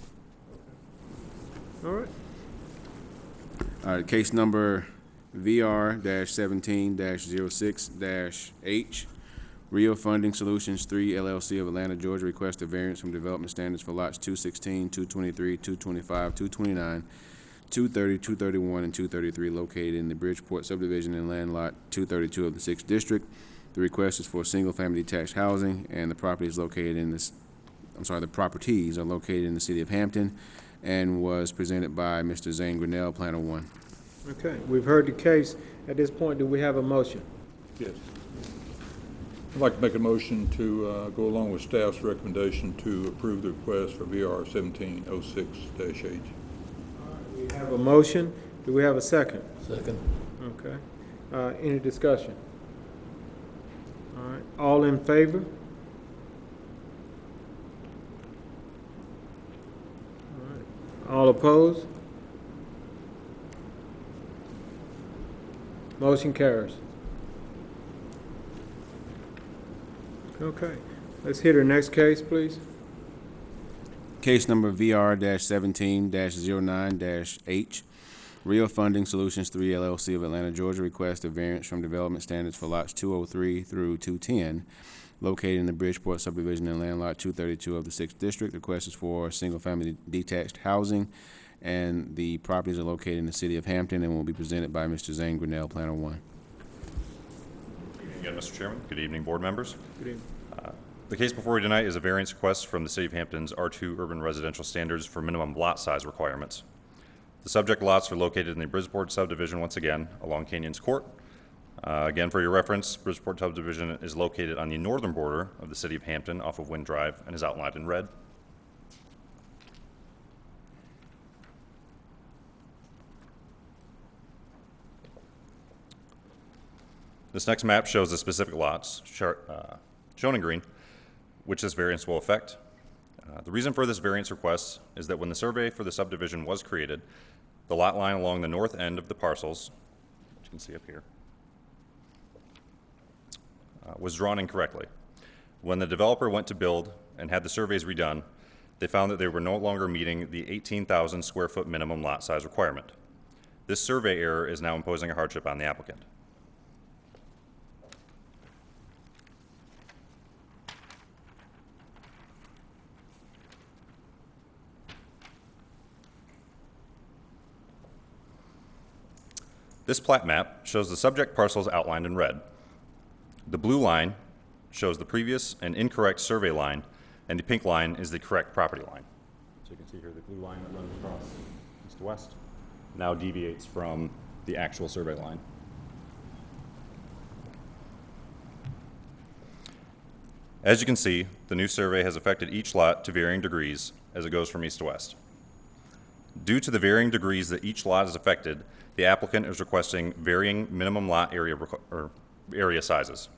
All right. All right, case number VR-17-06-H, Rio Funding Solutions 3 LLC of Atlanta, Georgia, request a variance from development standards for lots 216, 223, 225, 229, 230, 231, and 233 located in the Bridgeport subdivision in land lot 232 of the 6th District. The request is for single-family detached housing, and the property is located in this, the properties are located in the city of Hampton, and was presented by Mr. Zane Grinnell, Planner 1. Okay, we've heard the case. At this point, do we have a motion? Yes. I'd like to make a motion to go along with staff's recommendation to approve the request for VR 1706-H. We have a motion. Do we have a second? Second. Okay. Any discussion? All right. All in favor? All right. All opposed? Motion carries. Okay. Let's hear the next case, please. Case number VR-17-09-H, Rio Funding Solutions 3 LLC of Atlanta, Georgia, request a variance from development standards for lots 203 through 210, located in the Bridgeport subdivision in land lot 232 of the 6th District. The request is for single-family detached housing, and the properties are located in the city of Hampton and will be presented by Mr. Zane Grinnell, Planner 1. Good evening again, Mr. Chairman. Good evening, board members. Good evening. The case before you tonight is a variance request from the City of Hampton's R2 urban residential standards for minimum lot size requirements. The subject lots are located in the Bridgeport subdivision, once again, along Canyons Court. Again, for your reference, Bridgeport subdivision is located on the northern border of the City of Hampton off of Wind Drive and is outlined in red. This next map shows the specific lots shown in green, which this variance will affect. The reason for this variance request is that when the survey for the subdivision was created, the lot line along the north end of the parcels, which you can see up here, was drawn incorrectly. When the developer went to build and had the surveys redone, they found that they were no longer meeting the 18,000 square foot minimum lot size requirement. This survey error is now imposing a hardship on the applicant. This plat map shows the subject parcels outlined in red. The blue line shows the previous and incorrect survey line, and the pink line is the correct property line. So you can see here the blue line that runs across east to west now deviates from the actual survey line. As you can see, the new survey has affected each lot to varying degrees as it goes from east to west. Due to the varying degrees that each lot is affected, the applicant is requesting varying minimum lot area sizes.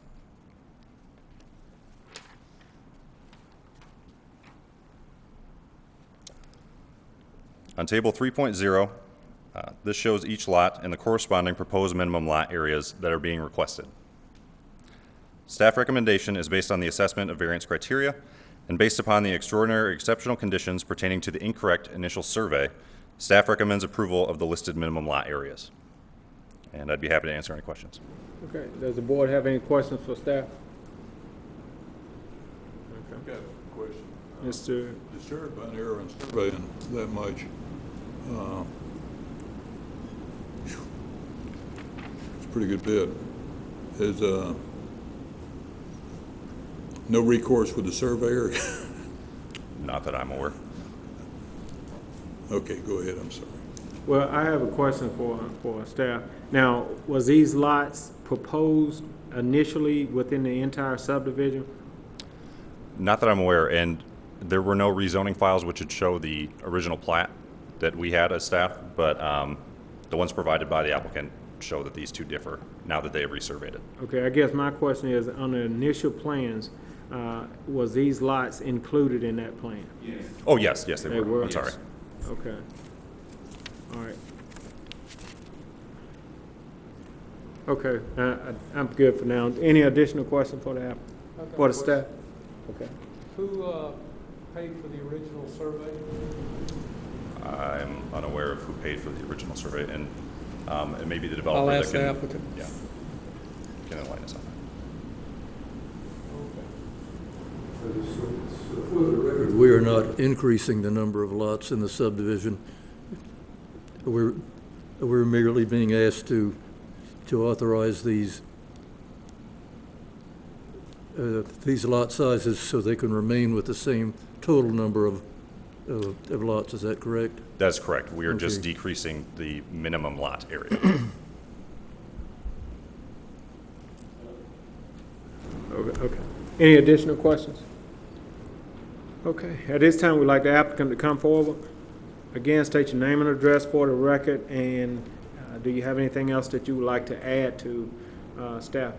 On table 3.0, this shows each lot and the corresponding proposed minimum lot areas that are being requested. Staff recommendation is based on the assessment of variance criteria and based upon the extraordinary or exceptional conditions pertaining to the incorrect initial survey. Staff recommends approval of the listed minimum lot areas. And I'd be happy to answer any questions. Okay, does the board have any questions for staff? I've got a question. Mr. Disturbed by an error in surveying that much. It's a pretty good bid. Is no recourse with the surveyor? Not that I'm aware. Okay, go ahead, I'm sorry. Well, I have a question for staff. Now, was these lots proposed initially within the entire subdivision? Not that I'm aware, and there were no rezoning files which would show the original plat that we had as staff, but the ones provided by the applicant show that these two differ now that they have resurveyed it. Okay, I guess my question is, on the initial plans, was these lots included in that plan? Yes. Oh, yes, yes, they were. I'm sorry. Okay. All right. Okay, I'm good for now. Any additional questions for the staff? Okay. Who paid for the original survey? I'm unaware of who paid for the original survey, and it may be the developer. I'll ask the applicant. Yeah, can enlighten us on For the record, we are not increasing the number of lots in the subdivision. We're merely being asked to authorize these lot sizes so they can remain with the same total number of lots. Is that correct? That's correct. We are just decreasing the minimum lot area. Okay. Any additional questions? Okay. At this time, we'd like the applicant to come forward. Again, state your name and address for the record, and do you have anything else that you would like to add to staff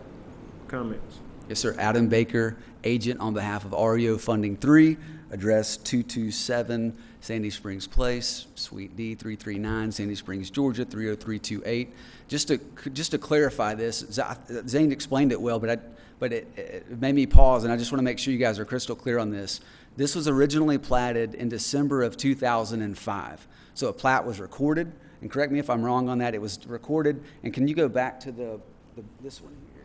comments? Yes, sir. Adam Baker, agent on behalf of REO Funding 3, address 227 Sandy Springs Place, Suite D 339, Sandy Springs, Georgia 30328. Just to clarify this, Zane explained it well, but it made me pause, and I just want to make sure you guys are crystal clear on this. This was originally platted in December of 2005. So a plat was recorded, and correct me if I'm wrong on that, it was recorded. And can you go back to this one here?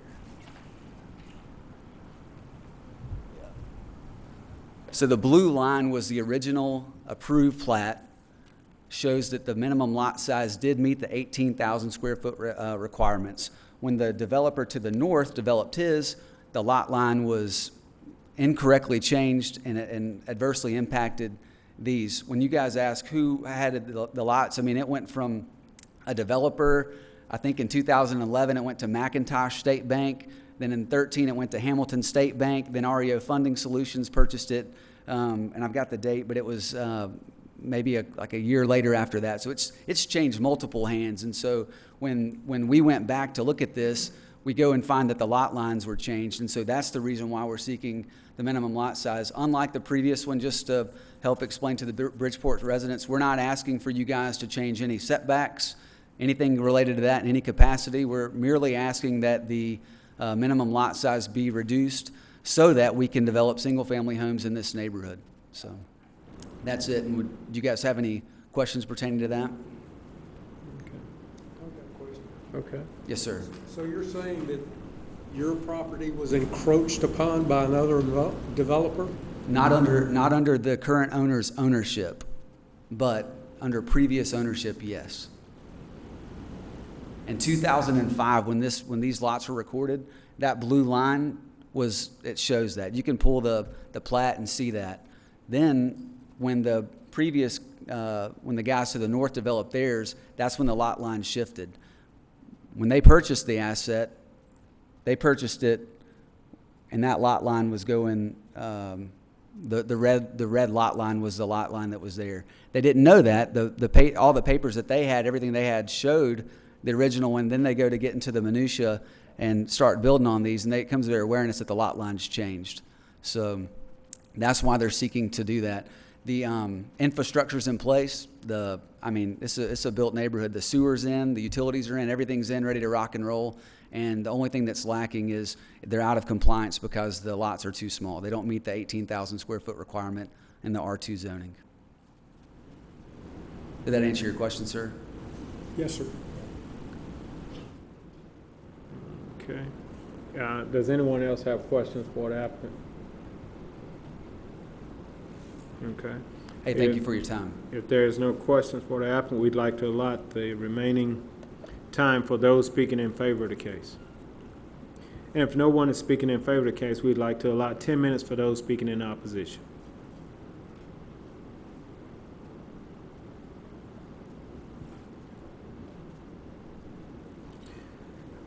Yeah. So the blue line was the original approved plat, shows that the minimum lot size did meet the 18,000 square foot requirements. When the developer to the north developed his, the lot line was incorrectly changed and adversely impacted these. When you guys ask who had the lots, I mean, it went from a developer, I think in 2011 it went to McIntosh State Bank, then in 13 it went to Hamilton State Bank, then REO Funding Solutions purchased it, and I've got the date, but it was maybe like a year later after that. So it's changed multiple hands, and so when we went back to look at this, we go and find that the lot lines were changed. And so that's the reason why we're seeking the minimum lot size. Unlike the previous one, just to help explain to the Bridgeport residents, we're not asking for you guys to change any setbacks, anything related to that in any capacity. We're merely asking that the minimum lot size be reduced so that we can develop single-family homes in this neighborhood. So that's it. And do you guys have any questions pertaining to that? Okay. Yes, sir. So you're saying that your property was encroached upon by another developer? Not under the current owner's ownership, but under previous ownership, yes. In 2005, when these lots were recorded, that blue line it shows that. You can pull the plat and see that. Then when the guys to the north developed theirs, that's when the lot line shifted. When they purchased the asset, they purchased it, and that lot line was going, the red lot line was the lot line that was there. They didn't know that. All the papers that they had, everything they had showed the original one. Then they go to get into the minutia and start building on these, and it comes to their awareness that the lot line's changed. So that's why they're seeking to do that. The infrastructure's in place. It's a built neighborhood. The sewer's in, the utilities are in, everything's in, ready to rock and roll. And the only thing that's lacking is they're out of compliance because the lots are too small. They don't meet the 18,000 square foot requirement in the R2 zoning. Did that answer your question, sir? Yes, sir. Okay. Does anyone else have questions for the applicant? Okay. Hey, thank you for your time. If there is no questions for the applicant, we'd like to allot the remaining time for those speaking in favor of the case. And if no one is speaking in favor of the case, we'd like to allot 10 minutes for those speaking in opposition.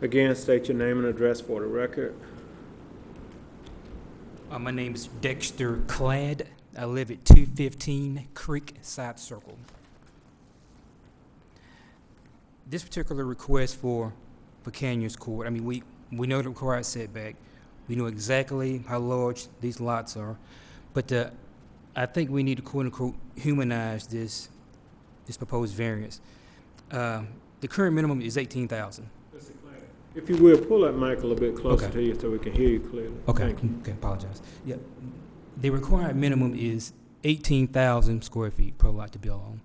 Again, state your name and address for the record. My name is Dexter Cladd. I live at 215 Creek Side Circle. This particular request for Canyons Court, we know the required setback. We know exactly how large these lots are, but I think we need to quote-unquote humanize this proposed variance. The current minimum is 18,000. If you will, pull that mic a little bit closer to you so we can hear you clearly. Okay. Thank you. Okay, apologize. Yeah, the required minimum is 18,000 square feet per lot to build on.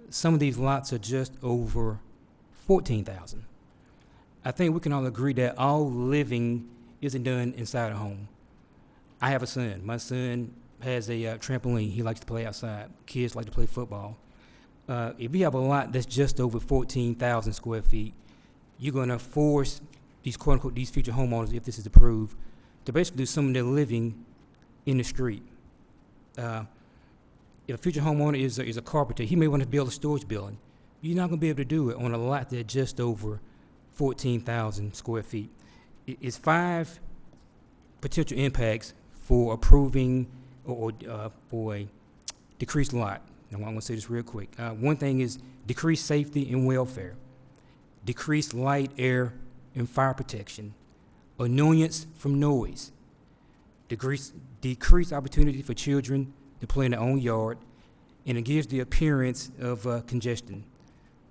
Some of these lots are just over 14,000. I think we can all agree that all living isn't done inside a home. I have a son. My son has a trampoline. He likes to play outside. Kids like to play football. If you have a lot that's just over 14,000 square feet, you're going to force these quote-unquote these future homeowners, if this is approved, to basically do some of their living in the street. If a future homeowner is a carpenter, he may want to build a storage building. You're not going to be able to do it on a lot that's just over 14,000 square feet. It's 5 potential impacts for approving or for a decreased lot. And I'm going to say this real quick. One thing is decreased safety and welfare, decreased light, air, and fire protection, annoyance from noise, decreased opportunity for children to play in their own yard, and it gives the appearance of congestion.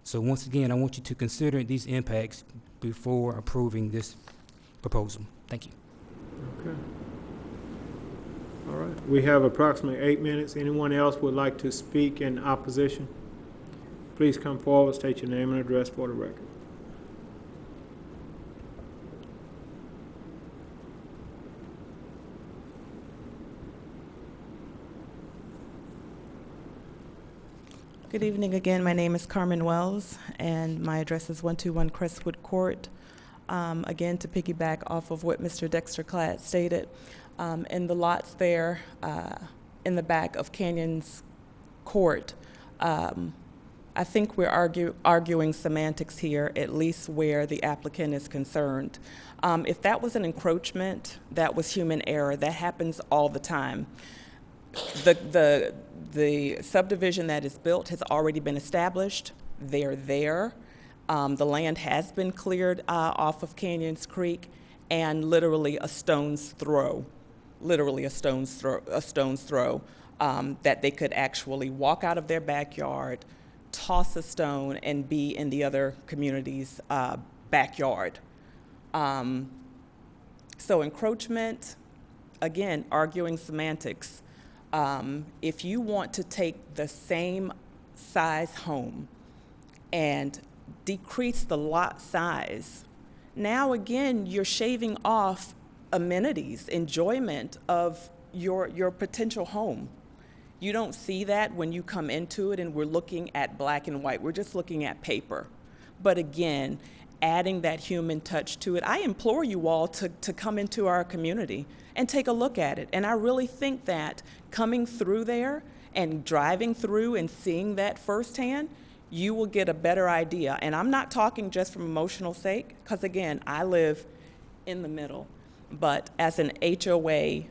So once again, I want you to consider these impacts before approving this proposal. Thank you. Okay. All right. We have approximately 8 minutes. Anyone else would like to speak in opposition? Please come forward, state your name and address for the record. Good evening again. My name is Carmen Wells, and my address is 121 Crestwood Court. Again, to piggyback off of what Mr. Dexter Cladd stated, in the lots there in the back of Canyons Court, I think we're arguing semantics here, at least where the applicant is concerned. If that was an encroachment, that was human error. That happens all the time. The subdivision that is built has already been established. They're there. The land has been cleared off of Canyons Creek, and literally a stone's throw, that they could actually walk out of their backyard, toss a stone, and be in the other community's backyard. So encroachment, again, arguing semantics. If you want to take the same size home and decrease the lot size, now again, you're shaving off amenities, enjoyment of your potential home. You don't see that when you come into it and we're looking at black and white. We're just looking at paper. But again, adding that human touch to it, I implore you all to come into our community and take a look at it. And I really think that coming through there and driving through and seeing that firsthand, you will get a better idea. And I'm not talking just from emotional sake, because again, I live in the middle. But as an HOA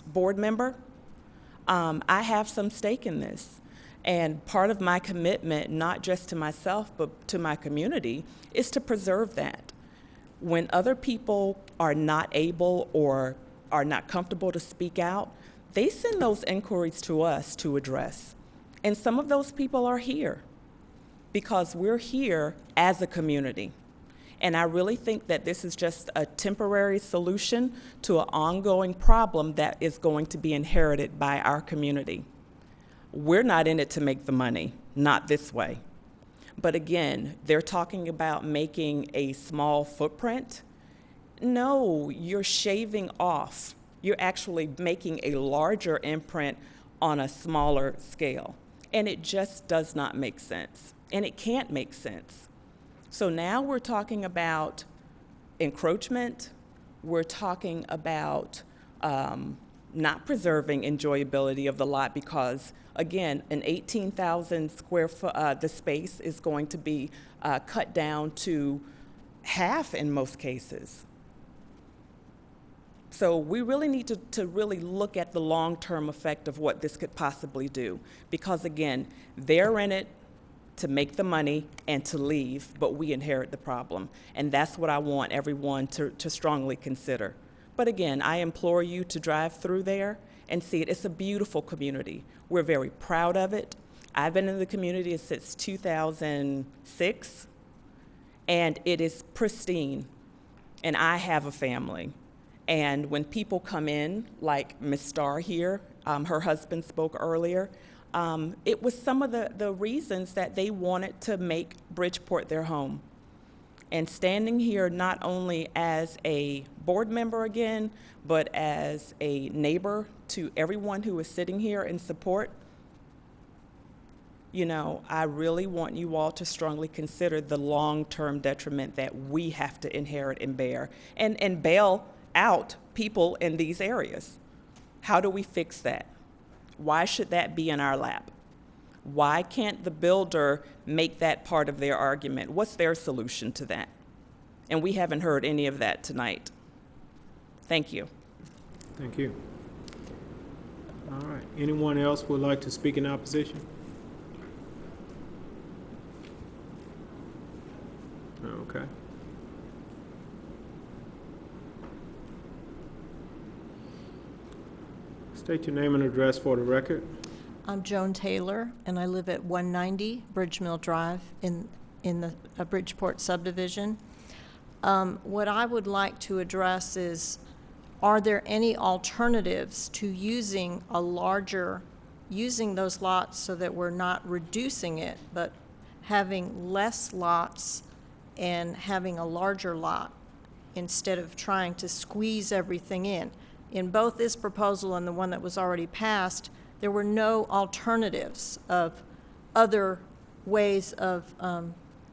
board member, I have some stake in this. And part of my commitment, not just to myself, but to my community, is to preserve that. When other people are not able or are not comfortable to speak out, they send those inquiries to us to address. And some of those people are here because we're here as a community. And I really think that this is just a temporary solution to an ongoing problem that is going to be inherited by our community. We're not in it to make the money, not this way. But again, they're talking about making a small footprint. No, you're shaving off. You're actually making a larger imprint on a smaller scale. And it just does not make sense. And it can't make sense. So now we're talking about encroachment. We're talking about not preserving enjoyability of the lot because, again, an 18,000 square foot, the space is going to be cut down to half in most cases. So we really need to really look at the long-term effect of what this could possibly do. Because again, they're in it to make the money and to leave, but we inherit the problem. And that's what I want everyone to strongly consider. But again, I implore you to drive through there and see it. It's a beautiful community. We're very proud of it. I've been in the community since 2006, and it is pristine. And I have a family. And when people come in, like Ms. Starr here, her husband spoke earlier, it was some of the reasons that they wanted to make Bridgeport their home. And standing here not only as a board member again, but as a neighbor to everyone who is sitting here in support, you know, I really want you all to strongly consider the long-term detriment that we have to inherit and bear and bail out people in these areas. How do we fix that? Why should that be in our lap? Why can't the builder make that part of their argument? What's their solution to that? And we haven't heard any of that tonight. Thank you. Thank you. All right. Anyone else would like to speak in opposition? Okay. State your name and address for the record. I'm Joan Taylor, and I live at 190 Bridge Mill Drive in the Bridgeport subdivision. What I would like to address is, are there any alternatives to using those lots so that we're not reducing it, but having less lots and having a larger lot instead of trying to squeeze everything in? In both this proposal and the one that was already passed, there were no alternatives of other ways of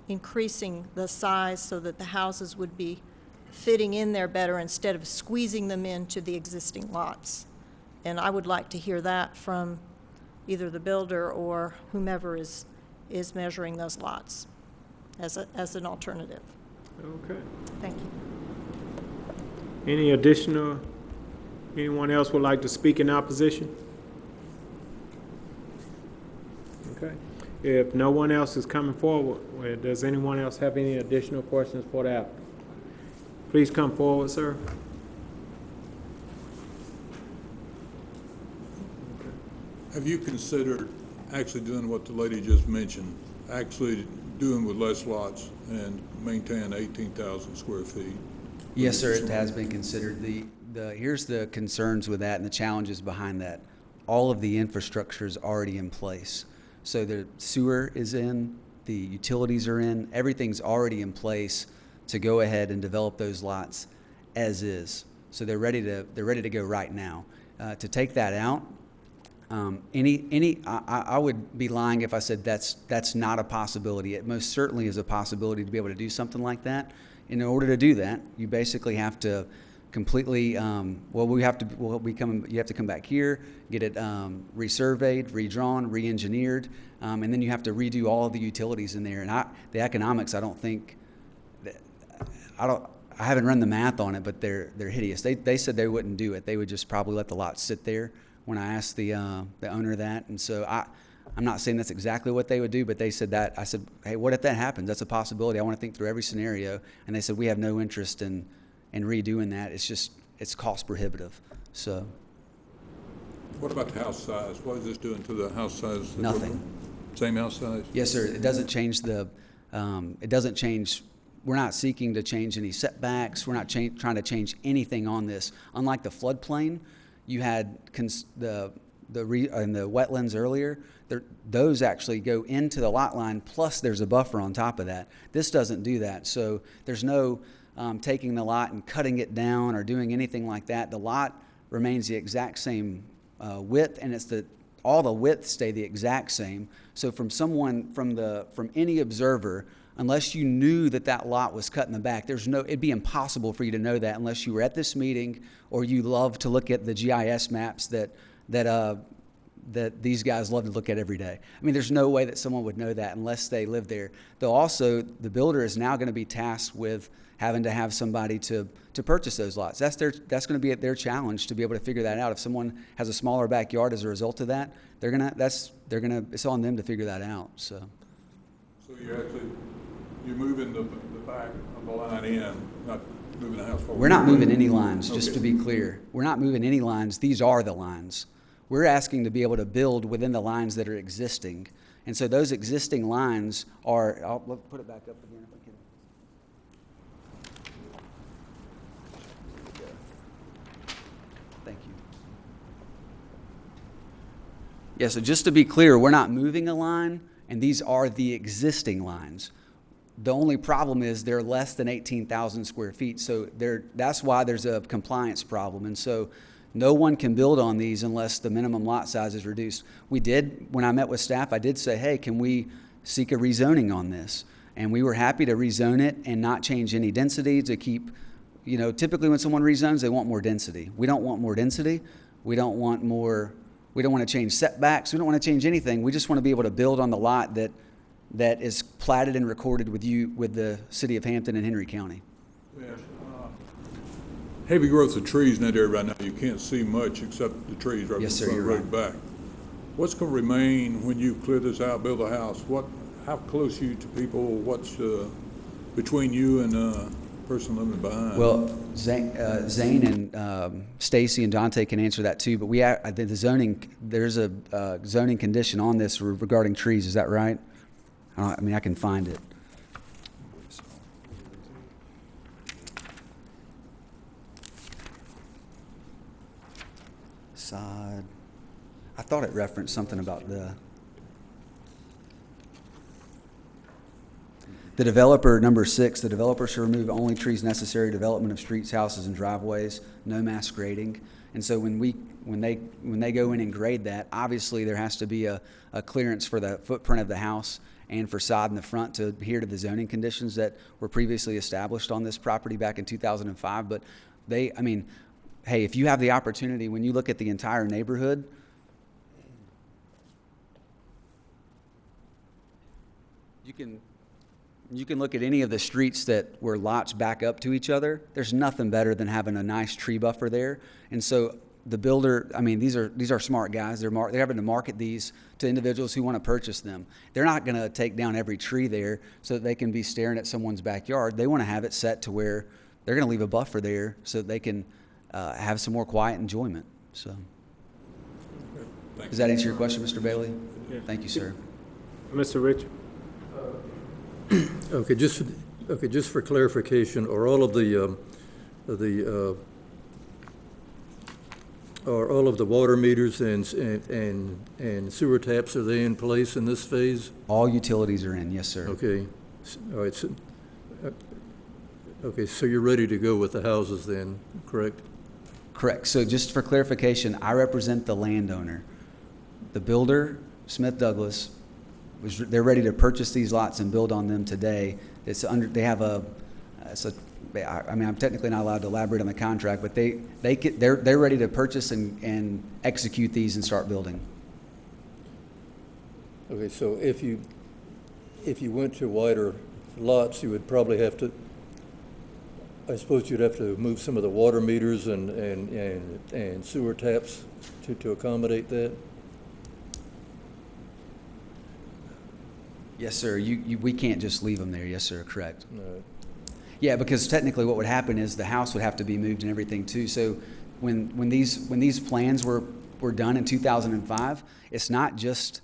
increasing the size so that the houses would be fitting in there better instead of squeezing them into the existing lots. And I would like to hear that from either the builder or whomever is measuring those lots as an alternative. Okay. Thank you. Anyone else would like to speak in opposition? Okay. If no one else is coming forward, does anyone else have any additional questions for the applicant? Please come forward, sir. Have you considered actually doing what the lady just mentioned, actually doing with less lots and maintain 18,000 square feet? Yes, sir, it has been considered. Here's the concerns with that and the challenges behind that. All of the infrastructure is already in place. So the sewer is in, the utilities are in, everything's already in place to go ahead and develop those lots as is. So they're ready to go right now. To take that out, I would be lying if I said that's not a possibility. It most certainly is a possibility to be able to do something like that. In order to do that, you basically have to completely, you have to come back here, get it resurveyed, redrawn, re-engineered, and then you have to redo all of the utilities in there. And the economics, I haven't run the math on it, but they're hideous. They said they wouldn't do it. They would just probably let the lot sit there when I asked the owner that. And so I'm not saying that's exactly what they would do, but they said that. I said, hey, what if that happens? That's a possibility. I want to think through every scenario. And they said, we have no interest in redoing that. It's cost prohibitive. So. What about the house size? What is this doing to the house size? Nothing. Same house size? Yes, sir. It doesn't change we're not seeking to change any setbacks. We're not trying to change anything on this. Unlike the floodplain, you had the wetlands earlier. Those actually go into the lot line, plus there's a buffer on top of that. This doesn't do that. So there's no taking the lot and cutting it down or doing anything like that. The lot remains the exact same width, and all the widths stay the exact same. So from any observer, unless you knew that lot was cut in the back, it'd be impossible for you to know that unless you were at this meeting or you love to look at the GIS maps that these guys love to look at every day. I mean, there's no way that someone would know that unless they live there. Though also, the builder is now going to be tasked with having to have somebody to purchase those lots. That's going to be their challenge, to be able to figure that out. If someone has a smaller backyard as a result of that, it's on them to figure that out. So you're moving the back of the line in, not moving the house forward. We're not moving any lines, just to be clear. We're not moving any lines. These are the lines. We're asking to be able to build within the lines that are existing. And so those existing lines are, I'll put it back up again if I can. Thank you. Yeah, so just to be clear, we're not moving a line, and these are the existing lines. The only problem is they're less than 18,000 square feet, so that's why there's a compliance problem. And so no one can build on these unless the minimum lot size is reduced. When I met with staff, I did say, hey, can we seek a rezoning on this? And we were happy to rezone it and not change any density to keep, typically when someone rezones, they want more density. We don't want more density. We don't want to change setbacks. We don't want to change anything. We just want to be able to build on the lot that is platted and recorded with the city of Hampton and Henry County. Yeah. Heavy growth of trees in that area right now. You can't see much except the trees right Yes, from sir, the you're road back. What's going to remain when you clear this out, build a house? How close are you to people? What's between you and the person living behind? Well, Zane and Stacy and Dante can answer that too. But there's a zoning condition on this regarding trees. Is that right? I can find it. Side. I thought it referenced something about the developer, number 6, the developer shall remove only trees necessary to development of streets, houses, and driveways, no mass grading. And so when they go in and grade that, obviously there has to be a clearance for the footprint of the house and for sod in the front to adhere to the zoning conditions that were previously established on this property back in 2005. But hey, if you have the opportunity, when you look at the entire neighborhood, you can look at any of the streets where lots back up to each other. There's nothing better than having a nice tree buffer there. And so the builder, I mean, these are smart guys. They're having to market these to individuals who want to purchase them. They're not going to take down every tree there so that they can be staring at someone's backyard. They want to have it set to where they're going to leave a buffer there so that they can have some more quiet enjoyment. So, does that answer your question, Mr. Bailey? Yeah. Thank you, sir. Mr. Richard? Okay, just for clarification, are all of the water meters and sewer taps, are they in place in this phase? All utilities are in, yes, sir. Okay, all right. So, okay, so you're ready to go with the houses then, correct? Correct. So just for clarification, I represent the landowner. The builder, Smith Douglas, they're ready to purchase these lots and build on them today. They have I mean, I'm technically not allowed to elaborate on the contract, but they're ready to purchase and execute these and start building. Okay, so if you went to wider lots, you would probably have to, I suppose you'd have to move some of the water meters and sewer taps to accommodate that? Yes, sir. We can't just leave them there. Yes, sir. Correct. No. Yeah, because technically what would happen is the house would have to be moved and everything too. So when these plans were done in 2005, it's not just,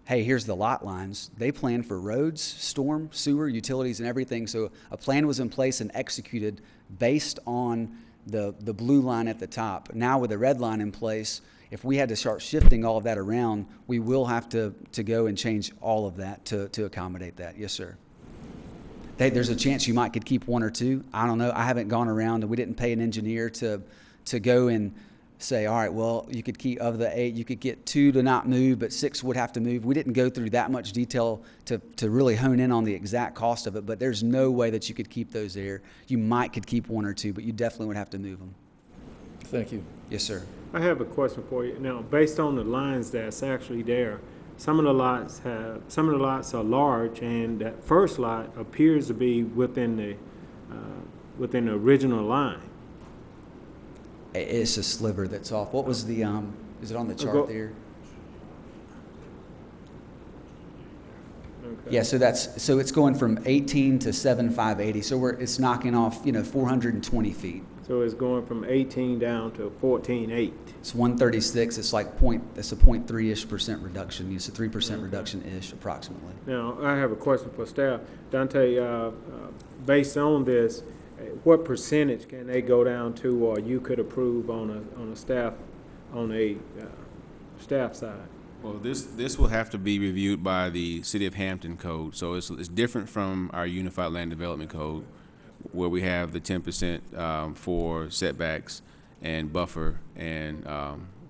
hey, here's the lot lines. They planned for roads, storm, sewer, utilities, and everything. So a plan was in place and executed based on the blue line at the top. Now with the red line in place, if we had to start shifting all of that around, we will have to go and change all of that to accommodate that. Yes, sir. There's a chance you could keep one or two. I don't know. I haven't gone around, and we didn't pay an engineer to go and say, all right, well, you could keep, of the 8, you could get 2 to not move, but 6 would have to move. We didn't go through that much detail to really hone in on the exact cost of it, but there's no way that you could keep those there. You could keep 1 or 2, but you definitely would have to move them. Thank you. Yes, sir. I have a question for you. Now, based on the lines that's actually there, some of the lots are large, and that first lot appears to be within the original line. It's a sliver that's off. What was the, is it on the chart there? Okay. Yeah, so it's going from 18 to 7,580. So it's knocking off, 420 feet. So it's going from 18 down to 14.8. It's 136. It's like that's a 0.3-ish% reduction. It's a 3% reduction-ish approximately. Now, I have a question for staff. Dante, based on this, what percentage can they go down to, or you could approve on a staff side? Well, this will have to be reviewed by the City of Hampton code. So it's different from our Unified Land Development Code, where we have the 10% for setbacks and buffer and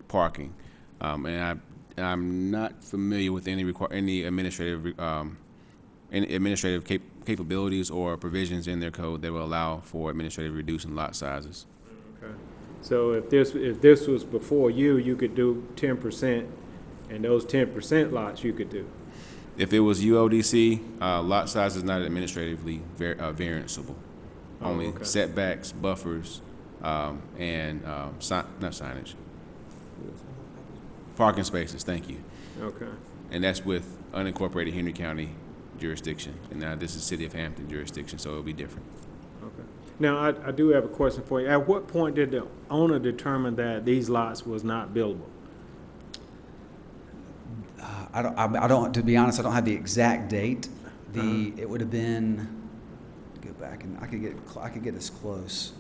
parking. And I'm not familiar with any administrative capabilities or provisions in their code that will allow for administrative reducing lot sizes. Okay. So if this was before you could do 10%, and those 10% lots you could do. If it was UODC, lot size is not administratively varianceable. Only setbacks, buffers, and not signage. Parking spaces, thank you. Okay. And that's with unincorporated Henry County jurisdiction. And now this is City of Hampton jurisdiction, so it'll be different. Okay. Now, I do have a question for you. At what point did the owner determine that these lots was not buildable? I don't, to be honest, I don't have the exact date. It would have been, go back and I could get as close.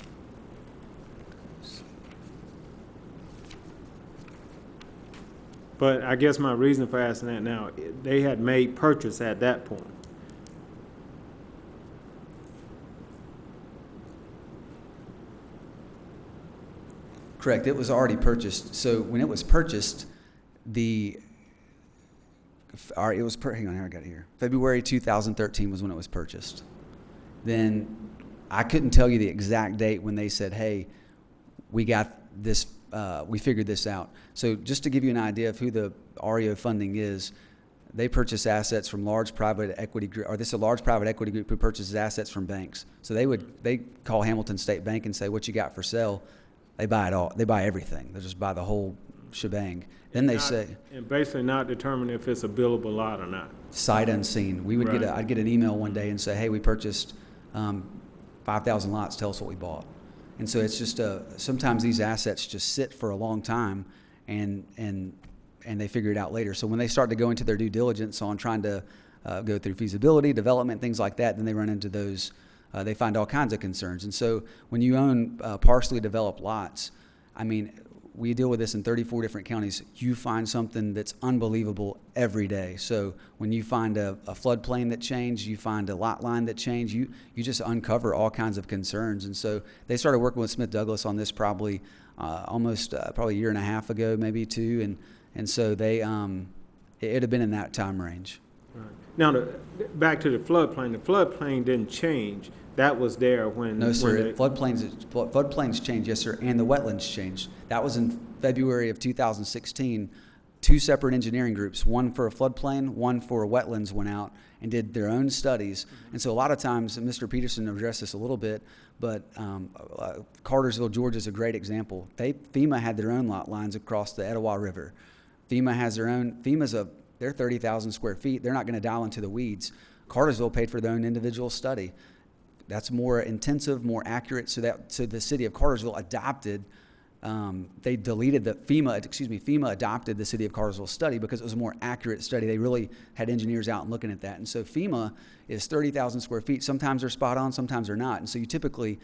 But I guess my reason for asking that now, they had made purchase at that point. Correct. It was already purchased. So when it was purchased, hang on, I got it here. February 2013 was when it was purchased. Then I couldn't tell you the exact date when they said, hey, we got this, we figured this out. So just to give you an idea of who the REO funding is, they purchase assets from large private equity group, or this is a large private equity group who purchases assets from banks. So they call Hamilton State Bank and say, what you got for sale? They buy it all. They buy everything. They just buy the whole shebang. Then they say, And basically not determine if it's a billable lot or not. sight unseen. We would Right. I'd get an email one day and say, hey, we purchased 5,000 lots. Tell us what we bought. And so it's just sometimes these assets just sit for a long time, and they figure it out later. So when they start to go into their due diligence on trying to go through feasibility, development, things like that, then they run into those. They find all kinds of concerns. And so when you own partially developed lots, I mean, we deal with this in 34 different counties. You find something that's unbelievable every day. So when you find a floodplain that changed, you find a lot line that changed, you just uncover all kinds of concerns. And so they started working with Smith Douglas on this probably almost probably a year and a half ago, maybe two. And so they it had been in that time range. Right. Now, back to the floodplain didn't change. That was there when... No, sir. when Floodplains changed, yes, sir, and the wetlands changed. That was in February of 2016. Two separate engineering groups, one for a floodplain, one for a wetlands, went out and did their own studies. And so a lot of times, and Mr. Peterson addressed this a little bit, but Cartersville, Georgia is a great example. FEMA had their own lot lines across the Etowah River. FEMA has their own. They're 30,000 square feet. They're not going to dial into the weeds. Cartersville paid for their own individual study. That's more intensive, more accurate. So the city of Cartersville adopted. They deleted the FEMA adopted the city of Cartersville study because it was a more accurate study. They really had engineers out and looking at that. And so FEMA is 30,000 square feet. Sometimes they're spot on, sometimes they're not. And so you typically,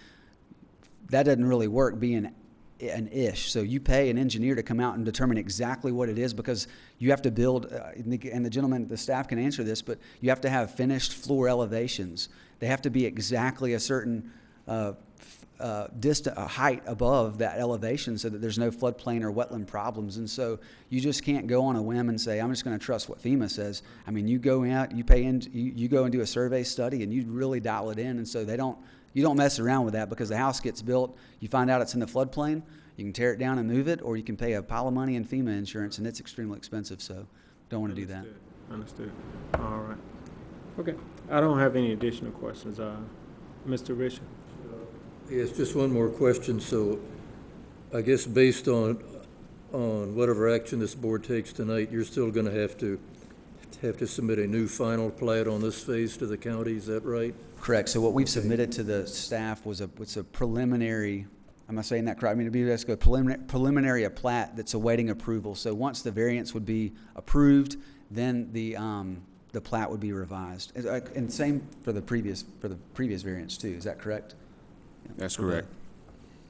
that doesn't really work being an ish. So you pay an engineer to come out and determine exactly what it is, because you have to build, and the gentleman, the staff can answer this, but you have to have finished floor elevations. They have to be exactly a certain height above that elevation so that there's no floodplain or wetland problems. And so you just can't go on a whim and say, I'm just going to trust what FEMA says. I mean, you go out, you pay in, you go and do a survey study, and you really dial it in. And so you don't mess around with that, because the house gets built, you find out it's in the floodplain, you can tear it down and move it, or you can pay a pile of money in FEMA insurance, and it's extremely expensive, so don't want to do that. Understood. All right. Okay. I don't have any additional questions. Mr. Richard? Yes, just one more question. So I guess based on whatever action this board takes tonight, you're still going to have to submit a new final plat on this phase to the county, is that right? Correct. So what we've submitted to the staff was a preliminary, am I saying that correct? I mean, it'd be a preliminary plat that's awaiting approval. So once the variance would be approved, then the plat would be revised. And same for the previous variance too. Is that correct? That's correct.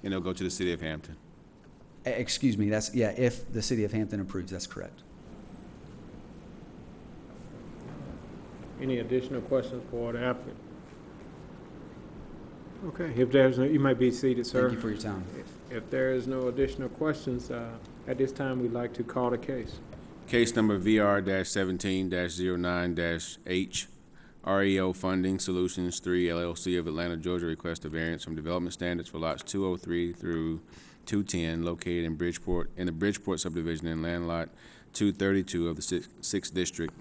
And it'll go to the city of Hampton. Excuse me. If the city of Hampton approves, that's correct. Any additional questions for the applicant? Okay, if there's no, you might be seated, sir. Thank you for your time. If there is no additional questions, at this time, we'd like to call the case. Case number VR-17-09-H, REO Funding Solutions 3 LLC of Atlanta, Georgia, request a variance from development standards for lots 203 through 210 located in the Bridgeport subdivision in land lot 232 of the 6th district.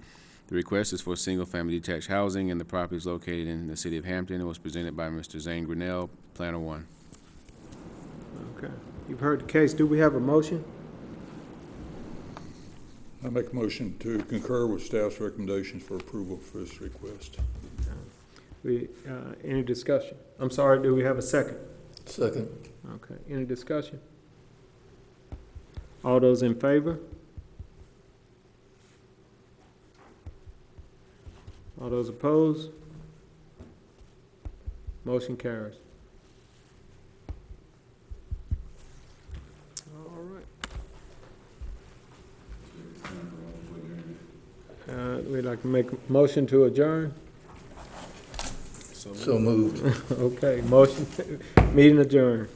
The request is for single-family detached housing, and the property is located in the city of Hampton. It was presented by Mr. Zane Grinnell, Planner 1. Okay, you've heard the case. Do we have a motion? I make a motion to concur with staff's recommendations for approval for this request. Any discussion? I'm sorry, do we have a second? Second. Okay, any discussion? All those in favor? All those opposed? Motion carries. All right. We'd like to make a motion to adjourn. So moved. Okay, motion, meeting adjourned.